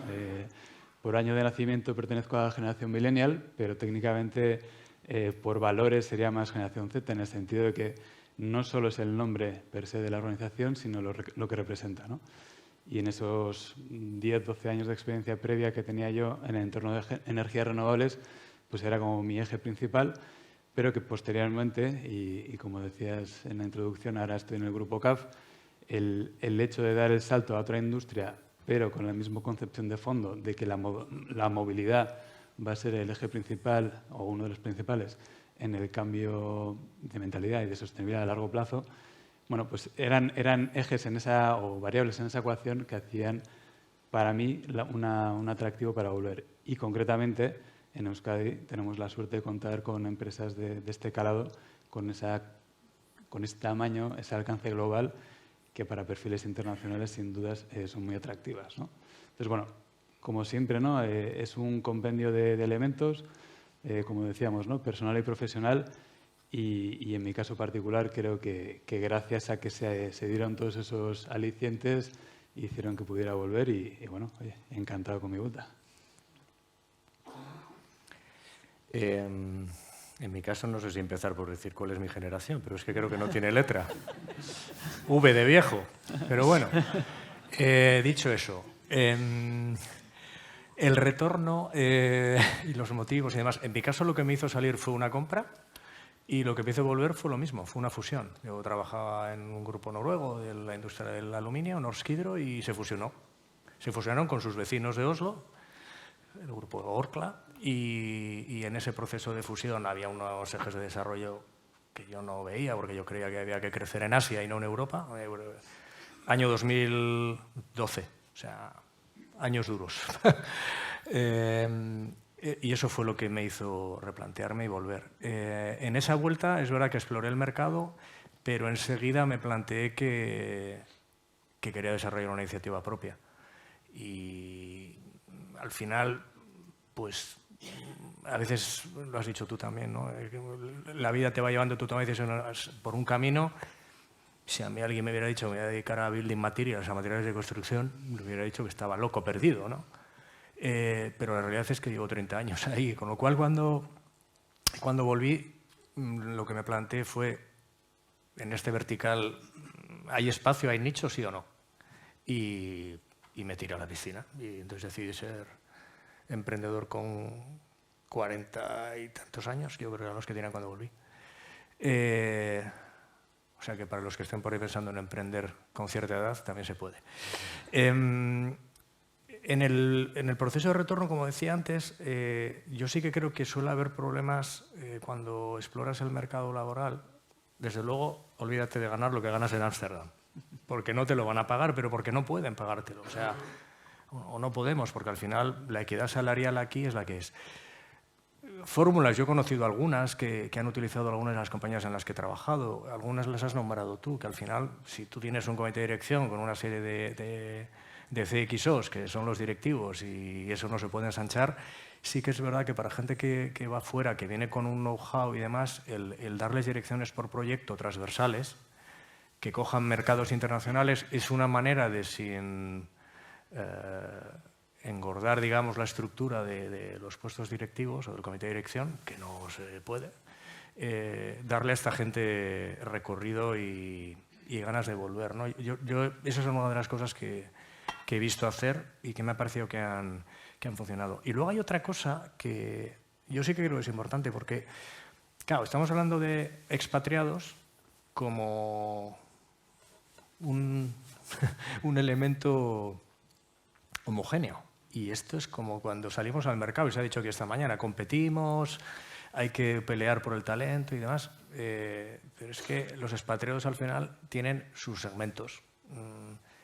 Por año de nacimiento pertenezco a la generación millennial, pero técnicamente por valores sería más generación Z, en el sentido de que no solo es el nombre per se de la organización, sino lo que representa, ¿no? Y en esos 10, 12 años de experiencia previa que tenía yo en el entorno de energías renovables, pues era como mi eje principal, pero que posteriormente, y como decías en la introducción, ahora estoy en el grupo CAF, el hecho de dar el salto a otra industria, pero con la misma concepción de fondo de que la movilidad va a ser el eje principal o uno de los principales en el cambio de mentalidad y de sostenibilidad a largo plazo, bueno, pues eran ejes o variables en esa ecuación que hacían para mí un atractivo para volver. Y concretamente en Euskadi tenemos la suerte de contar con empresas de este calado, con ese tamaño, ese alcance global, que para perfiles internacionales sin dudas son muy atractivas, ¿no? Entonces, bueno, como siempre, ¿no? Es un compendio de elementos, como decíamos, ¿no? Personal y profesional. Y en mi caso particular creo que gracias a que se dieron todos esos alicientes hicieron que pudiera volver y bueno, oye, encantado con mi vuelta. En mi caso no sé si empezar por decir cuál es mi generación, pero es que creo que no tiene letra. V de viejo. Pero bueno, dicho eso, el retorno y los motivos y demás. En mi caso lo que me hizo salir fue una compra. Y lo que me hizo volver fue lo mismo, fue una fusión. Yo trabajaba en un grupo noruego de la industria del aluminio, Norsk Hydro, y se fusionó. Se fusionaron con sus vecinos de Oslo, el grupo Orkla, y en ese proceso de fusión había unos ejes de desarrollo que yo no veía, porque yo creía que había que crecer en Asia y no en Europa. Año 2012, o sea, años duros. Y eso fue lo que me hizo replantearme y volver. En esa vuelta es verdad que exploré el mercado, pero enseguida me planteé que quería desarrollar una iniciativa propia. Y al final, pues a veces lo has dicho tú también, ¿no? La vida te va llevando, tú tomas decisiones por un camino. Si a mí alguien me hubiera dicho que me voy a dedicar a building materials, a materiales de construcción, me hubiera dicho que estaba loco, perdido, ¿no? Pero la realidad es que llevo 30 años ahí, con lo cual cuando volví, lo que me planteé fue, en este vertical, ¿hay espacio, hay nicho, sí o no? Y me tiré a la piscina. Y entonces decidí ser emprendedor con 40 y tantos años, yo creo que eran los que tenían cuando volví. O sea que para los que estén por ahí pensando en emprender con cierta edad, también se puede. En el proceso de retorno, como decía antes, yo sí que creo que suele haber problemas cuando exploras el mercado laboral. Desde luego, olvídate de ganar lo que ganas en Ámsterdam, porque no te lo van a pagar, pero porque no pueden pagártelo. O sea, o no podemos, porque al final la equidad salarial aquí es la que es. Fórmulas, yo he conocido algunas que han utilizado algunas de las compañías en las que he trabajado, algunas las has nombrado tú, que al final, si tú tienes un comité de dirección con una serie de CXOs, que son los directivos, y eso no se puede ensanchar, sí que es verdad que para gente que va fuera, que viene con un know-how y demás, el darles direcciones por proyecto transversales, que cojan mercados internacionales, es una manera de, sin engordar, digamos, la estructura de los puestos directivos o del comité de dirección, que no se puede, darle a esta gente recorrido y ganas de volver, ¿no? Esa es una de las cosas que he visto hacer y que me ha parecido que han funcionado. Y luego hay otra cosa que yo sí que creo que es importante, porque, claro, estamos hablando de expatriados como un elemento homogéneo. Y esto es como cuando salimos al mercado, y se ha dicho que esta mañana competimos, hay que pelear por el talento y demás, pero es que los expatriados al final tienen sus segmentos.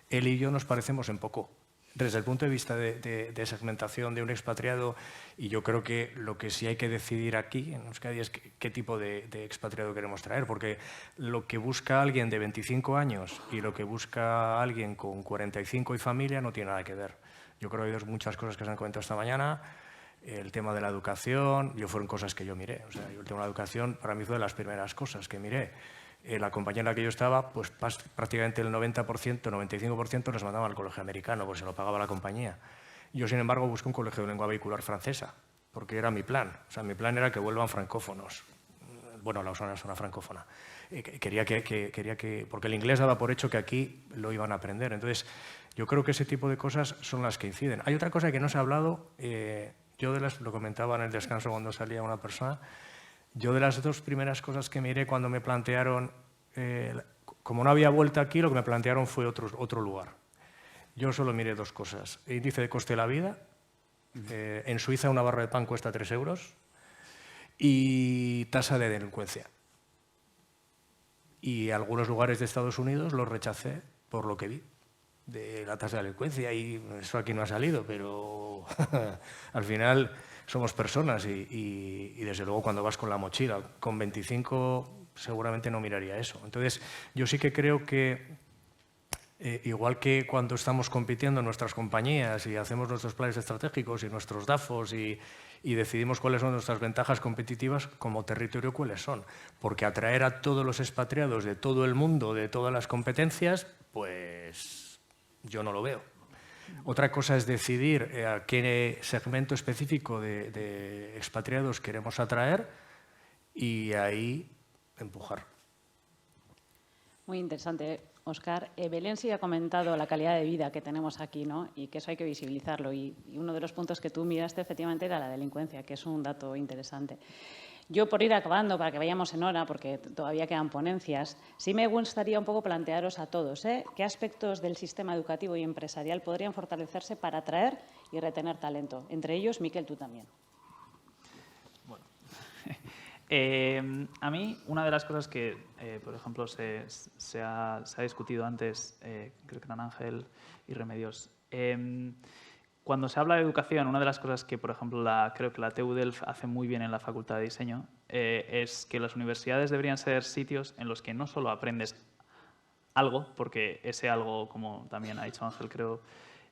Él y yo nos parecemos en poco. Desde el punto de vista de segmentación de un expatriado, y yo creo que lo que sí hay que decidir aquí en Euskadi es qué tipo de expatriado queremos traer, porque lo que busca alguien de 25 años y lo que busca alguien con 45 y familia no tiene nada que ver. Yo creo que hay muchas cosas que se han comentado esta mañana. El tema de la educación, fueron cosas que yo miré. O sea, el tema de la educación para mí fue de las primeras cosas que miré. La compañía en la que yo estaba, pues prácticamente el 90%, 95% les mandaba al colegio americano, pues se lo pagaba la compañía. Yo, sin embargo, busqué un colegio de lengua vehicular francesa, porque era mi plan. O sea, mi plan era que vuelvan francófonos. Bueno, la zona es una francófona. Quería que, porque el inglés daba por hecho que aquí lo iban a aprender. Entonces, yo creo que ese tipo de cosas son las que inciden. Hay otra cosa que no se ha hablado, lo comentaba en el descanso cuando salía una persona, yo de las dos primeras cosas que miré cuando me plantearon, como no había vuelta aquí, lo que me plantearon fue otro lugar. Yo solo miré dos cosas. Índice de coste de la vida. En Suiza una barra de pan cuesta 3 euros. Y tasa de delincuencia. Y algunos lugares de Estados Unidos los rechacé por lo que vi de la tasa de delincuencia, y eso aquí no ha salido, pero al final somos personas y desde luego cuando vas con la mochila, con 25 seguramente no miraría eso. Entonces yo sí que creo que igual que cuando estamos compitiendo en nuestras compañías y hacemos nuestros planes estratégicos y nuestros DAFOs y decidimos cuáles son nuestras ventajas competitivas, como territorio cuáles son, porque atraer a todos los expatriados de todo el mundo, de todas las competencias, pues yo no lo veo. Otra cosa es decidir a qué segmento específico de expatriados queremos atraer y ahí empujar. Muy interesante, Óscar. Belén sí ha comentado la calidad de vida que tenemos aquí, ¿no? Y que eso hay que visibilizarlo. Y uno de los puntos que tú miraste efectivamente era la delincuencia, que es un dato interesante. Yo, por ir acabando, para que vayamos en hora, porque todavía quedan ponencias, sí me gustaría un poco plantearos a todos qué aspectos del sistema educativo y empresarial podrían fortalecerse para atraer y retener talento. Entre ellos, Miquel, tú también. Bueno, a mí una de las cosas que, por ejemplo, se ha discutido antes, creo que eran Ángel y Remedios, cuando se habla de educación, una de las cosas que, por ejemplo, creo que la TU Delft hace muy bien en la Facultad de Diseño es que las universidades deberían ser sitios en los que no solo aprendes algo, porque ese algo, como también ha dicho Ángel, creo,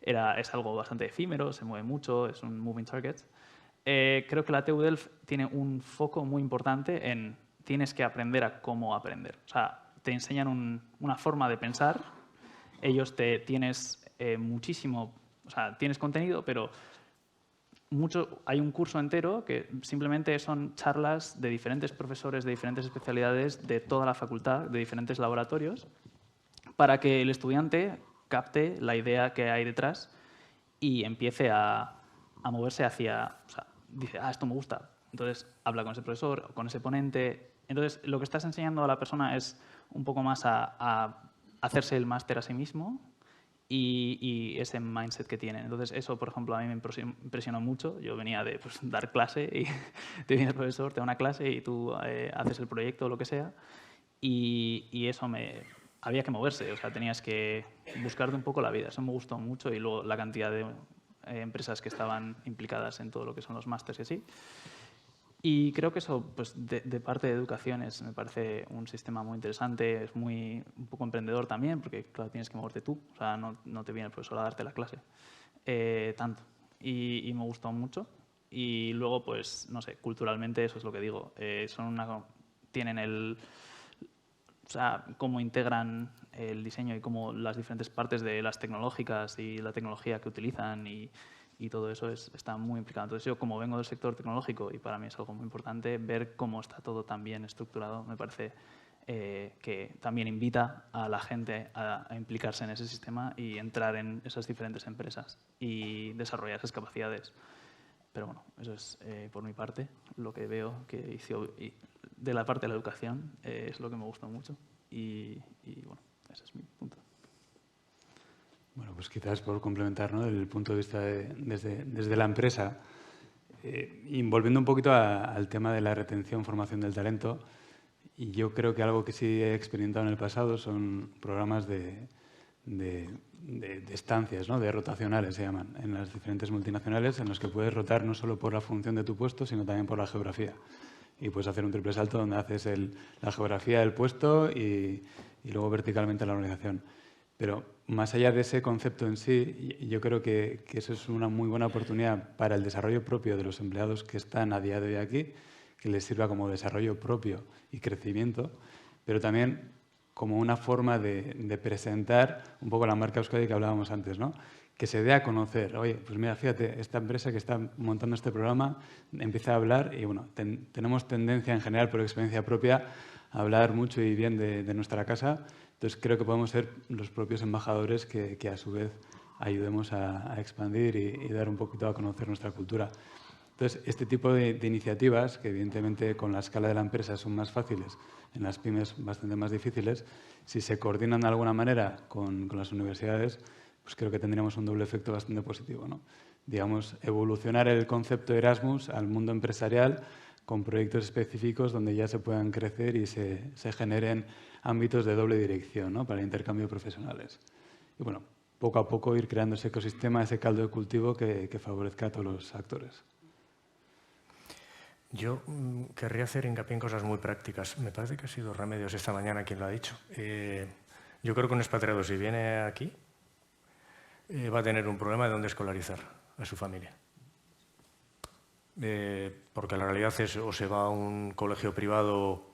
es algo bastante efímero, se mueve mucho, es un moving target, creo que la TU Delft tiene un foco muy importante en tienes que aprender a cómo aprender. O sea, te enseñan una forma de pensar, ellos tienes muchísimo, o sea, tienes contenido, pero hay un curso entero que simplemente son charlas de diferentes profesores de diferentes especialidades de toda la facultad, de diferentes laboratorios, para que el estudiante capte la idea que hay detrás y empiece a moverse hacia... O sea, dice, esto me gusta. Entonces, habla con ese profesor, con ese ponente. Entonces, lo que estás enseñando a la persona es un poco más a hacerse el máster a sí mismo y ese mindset que tienen. Entonces, eso, por ejemplo, a mí me impresionó mucho. Yo venía de dar clase y te viene el profesor, te da una clase y tú haces el proyecto o lo que sea. Y eso había que moverse, o sea, tenías que buscarte un poco la vida. Eso me gustó mucho y luego la cantidad de empresas que estaban implicadas en todo lo que son los másters y así. Y creo que eso, pues, de parte de educación me parece un sistema muy interesante, es un poco emprendedor también, porque claro, tienes que moverte tú, o sea, no te viene el profesor a darte la clase tanto. Y me gustó mucho. Y luego, pues, no sé, culturalmente eso es lo que digo. Tienen o sea, cómo integran el diseño y cómo las diferentes partes de las tecnológicas y la tecnología que utilizan y todo eso está muy implicado. Entonces, yo como vengo del sector tecnológico y para mí es algo muy importante ver cómo está todo tan bien estructurado, me parece que también invita a la gente a implicarse en ese sistema y entrar en esas diferentes empresas y desarrollar esas capacidades. Pero bueno, eso es por mi parte lo que veo que hizo de la parte de la educación es lo que me gustó mucho y bueno, ese es mi punto. Bueno, pues quizás por complementar, ¿no?, desde el punto de vista desde la empresa, y volviendo un poquito al tema de la retención, formación del talento, y yo creo que algo que sí he experimentado en el pasado son programas de estancias, ¿no?, de rotacionales se llaman, en las diferentes multinacionales, en los que puedes rotar no solo por la función de tu puesto, sino también por la geografía. Y puedes hacer un triple salto donde haces la geografía del puesto y luego verticalmente la organización. Pero más allá de ese concepto en sí, yo creo que eso es una muy buena oportunidad para el desarrollo propio de los empleados que están a día de hoy aquí, que les sirva como desarrollo propio y crecimiento, pero también como una forma de presentar un poco la marca Euskadi que hablábamos antes, ¿no? Que se dé a conocer. Oye, pues mira, fíjate, esta empresa que está montando este programa empieza a hablar y, bueno, tenemos tendencia en general, por experiencia propia, a hablar mucho y bien de nuestra casa. Entonces, creo que podemos ser los propios embajadores que a su vez ayudemos a expandir y dar un poquito a conocer nuestra cultura. Entonces, este tipo de iniciativas, que evidentemente con la escala de la empresa son más fáciles, en las pymes bastante más difíciles, si se coordinan de alguna manera con las universidades, pues creo que tendríamos un doble efecto bastante positivo, ¿no? Digamos, evolucionar el concepto Erasmus al mundo empresarial con proyectos específicos donde ya se puedan crecer y se generen ámbitos de doble dirección, ¿no?, para el intercambio de profesionales. Y bueno, poco a poco ir creando ese ecosistema, ese caldo de cultivo que favorezca a todos los actores. Yo querría hacer hincapié en cosas muy prácticas. Me parece que ha sido Remedios esta mañana quien lo ha dicho. Yo creo que un expatriado, si viene aquí, va a tener un problema de dónde escolarizar a su familia. Porque la realidad es o se va a un colegio privado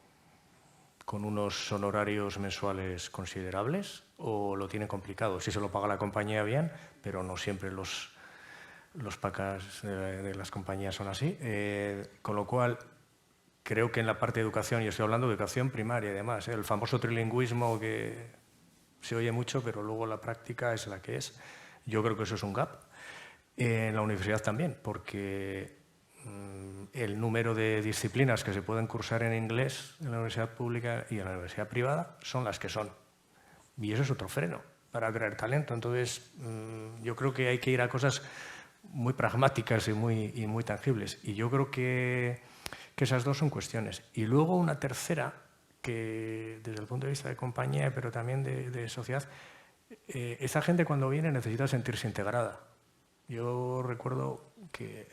con unos honorarios mensuales considerables o lo tiene complicado. Sí se lo paga la compañía bien, pero no siempre los pacas de las compañías son así. Con lo cual, creo que en la parte de educación, yo estoy hablando de educación primaria y demás, el famoso trilingüismo que se oye mucho, pero luego la práctica es la que es. Yo creo que eso es un gap. En la universidad también, porque el número de disciplinas que se pueden cursar en inglés en la universidad pública y en la universidad privada son las que son. Y eso es otro freno para atraer talento. Entonces, yo creo que hay que ir a cosas muy pragmáticas y muy tangibles. Y yo creo que esas dos son cuestiones. Y luego una tercera, que desde el punto de vista de compañía, pero también de sociedad, esa gente cuando viene necesita sentirse integrada. Yo recuerdo que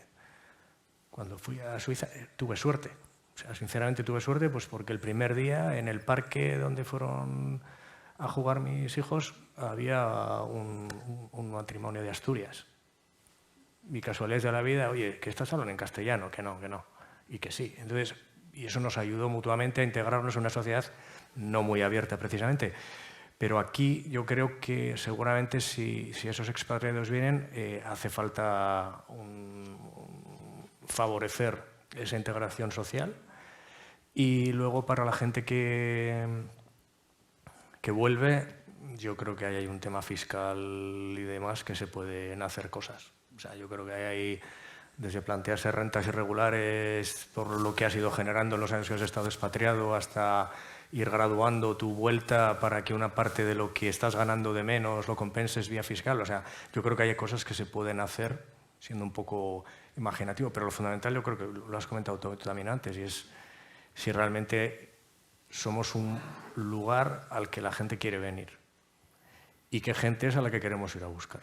cuando fui a Suiza tuve suerte. O sea, sinceramente tuve suerte, pues porque el primer día en el parque donde fueron a jugar mis hijos había un matrimonio de Asturias. y casualidades de la vida, oye, que estás hablando en castellano, que no, y que sí. Entonces, y eso nos ayudó mutuamente a integrarnos en una sociedad no muy abierta precisamente. Pero aquí yo creo que seguramente si esos expatriados vienen, hace falta favorecer esa integración social. Y luego para la gente que vuelve, yo creo que ahí hay un tema fiscal y demás que se pueden hacer cosas. O sea, yo creo que hay desde plantearse rentas irregulares por lo que has ido generando en los años que has estado expatriado hasta ir graduando tu vuelta para que una parte de lo que estás ganando de menos lo compenses vía fiscal. O sea, yo creo que hay cosas que se pueden hacer siendo un poco imaginativo, pero lo fundamental yo creo que lo has comentado tú también antes y es si realmente somos un lugar al que la gente quiere venir y qué gente es a la que queremos ir a buscar.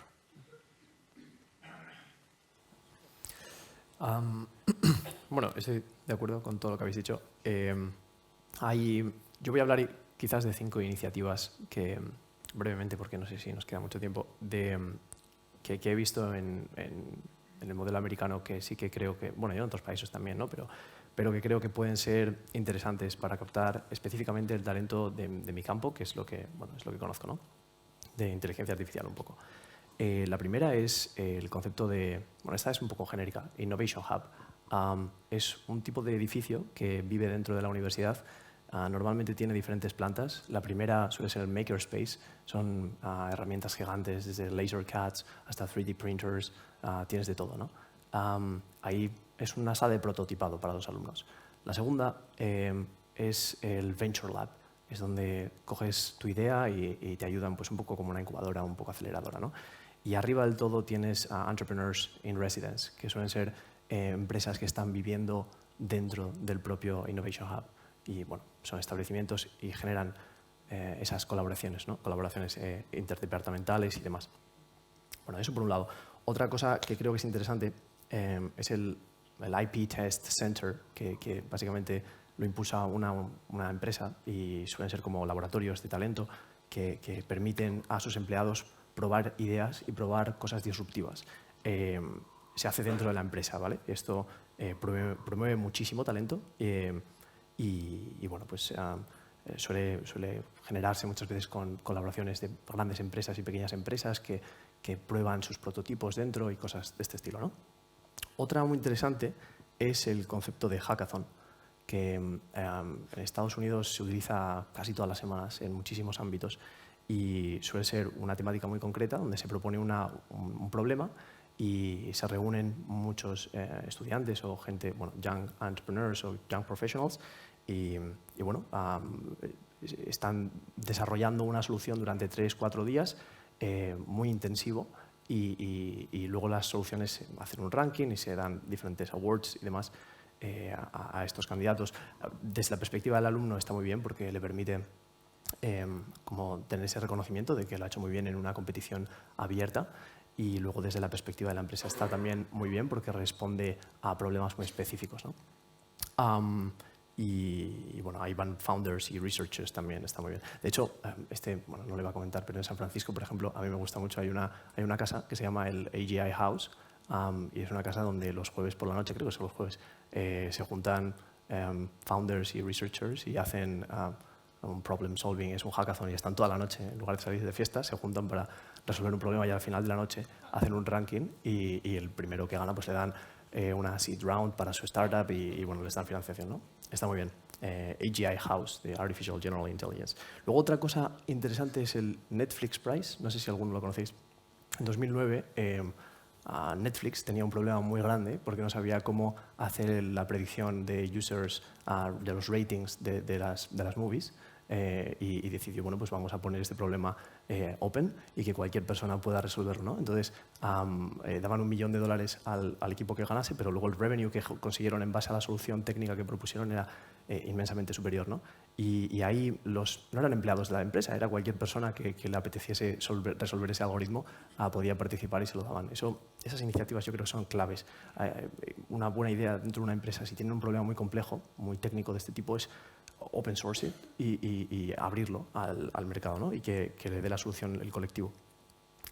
Bueno, estoy de acuerdo con todo lo que habéis dicho. Yo voy a hablar quizás de 5 iniciativas que, brevemente, porque no sé si nos queda mucho tiempo, que he visto en el modelo americano que sí que creo que, bueno, y en otros países también, ¿no? Pero que creo que pueden ser interesantes para captar específicamente el talento de mi campo, que es lo que, bueno, es lo que conozco, ¿no? De inteligencia artificial un poco. La primera es el concepto de, bueno, esta es un poco genérica, Innovation Hub. Es un tipo de edificio que vive dentro de la universidad. Normalmente tiene diferentes plantas. La primera suele ser el Makerspace. Son herramientas gigantes, desde laser cuts hasta 3D printers. Tienes de todo, ¿no? Ahí es una sala de prototipado para los alumnos. La segunda es el Venture Lab. Es donde coges tu idea y te ayudan pues, un poco como una incubadora, un poco aceleradora, ¿no? Y arriba del todo tienes Entrepreneurs in Residence, que suelen ser empresas que están viviendo dentro del propio Innovation Hub. Y bueno, son establecimientos y generan esas colaboraciones, ¿no? Colaboraciones interdepartamentales y demás. Bueno, eso por un lado. Otra cosa que creo que es interesante es el IP Test Center, que básicamente lo impulsa una empresa y suelen ser como laboratorios de talento que permiten a sus empleados probar ideas y probar cosas disruptivas. Se hace dentro de la empresa, ¿vale? Esto promueve muchísimo talento y bueno, pues suele generarse muchas veces con colaboraciones de grandes empresas y pequeñas empresas que prueban sus prototipos dentro y cosas de este estilo, ¿no? Otra muy interesante es el concepto de hackathon, que en Estados Unidos se utiliza casi todas las semanas en muchísimos ámbitos y suele ser una temática muy concreta donde se propone un problema y se reúnen muchos estudiantes o gente, bueno, young entrepreneurs o young professionals y bueno, están desarrollando una solución durante 3-4 días muy intensivo y luego las soluciones hacen un ranking y se dan diferentes awards y demás a estos candidatos. Desde la perspectiva del alumno está muy bien porque le permite como tener ese reconocimiento de que lo ha hecho muy bien en una competición abierta y luego desde la perspectiva de la empresa está también muy bien porque responde a problemas muy específicos, ¿no? Y bueno, ahí van founders y researchers también, está muy bien. De hecho, bueno, no le voy a comentar, pero en San Francisco, por ejemplo, a mí me gusta mucho, hay una casa que se llama el AGI House y es una casa donde los jueves por la noche, creo que son los jueves, se juntan founders y researchers y hacen un problem solving, es un hackathon y están toda la noche, en lugar de salir de fiesta, se juntan para resolver un problema y al final de la noche hacen un ranking y el primero que gana pues le dan una seed round para su startup y bueno, les dan financiación, ¿no? Está muy bien. AGI House, de Artificial General Intelligence. Luego otra cosa interesante es el Netflix Prize, no sé si alguno lo conocéis. En 2009 Netflix tenía un problema muy grande porque no sabía cómo hacer la predicción de users, de los ratings de las movies y decidió, bueno, pues vamos a poner este problema open y que cualquier persona pueda resolverlo, ¿no? Entonces daban $1 millón al equipo que ganase, pero luego el revenue que consiguieron en base a la solución técnica que propusieron era inmensamente superior, ¿no? Y ahí no eran empleados de la empresa, era cualquier persona que le apeteciese resolver ese algoritmo podía participar y se lo daban. Esas iniciativas yo creo que son claves. Una buena idea dentro de una empresa, si tienen un problema muy complejo, muy técnico de este tipo, es open source it y abrirlo al mercado, ¿no? Y que le dé la solución el colectivo.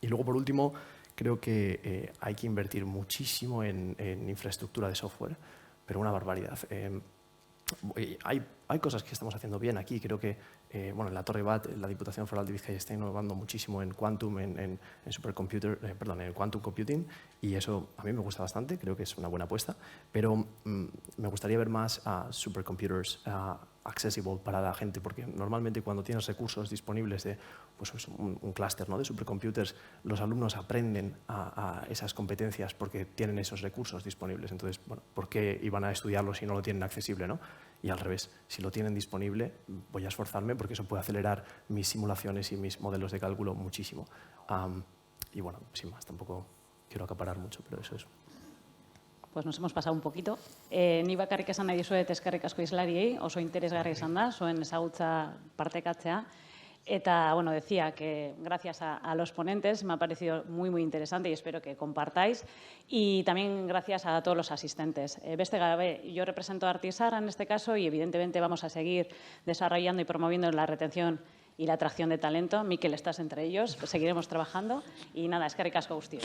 Y luego, por último, creo que hay que invertir muchísimo en infraestructura de software, pero una barbaridad. Hay cosas que estamos haciendo bien aquí. Creo que bueno, en la Torre Bat, la Diputación Foral de Vizcaya está innovando muchísimo en quantum, en quantum computing, y eso a mí me gusta bastante. Creo que es una buena apuesta, pero me gustaría ver más supercomputers accessible para la gente, porque normalmente cuando tienes recursos disponibles de pues, un clúster, ¿no?, de supercomputers, los alumnos aprenden a esas competencias porque tienen esos recursos disponibles. Entonces, bueno, ¿por qué iban a estudiarlo si no lo tienen accesible, ¿no? Y al revés, si lo tienen disponible, voy a esforzarme porque eso puede acelerar mis simulaciones y mis modelos de cálculo muchísimo. Y bueno, sin más, tampoco quiero acaparar mucho, pero eso es. Pues nos hemos pasado un poquito. Ni bakarrik esan nahi dizuet eskerrik asko hizlariei, oso interesgarria izan da, zuen ezagutza partekatzea. Eta, bueno, decía que gracias a los ponentes me ha parecido muy interesante y espero que compartáis. Y también gracias a todos los asistentes. Beste gabe, yo represento a Artisara en este caso y evidentemente vamos a seguir desarrollando y promoviendo la retención y la atracción de talento. Mikel, estás entre ellos, pues seguiremos trabajando. Y nada, eskerrik asko guztioi.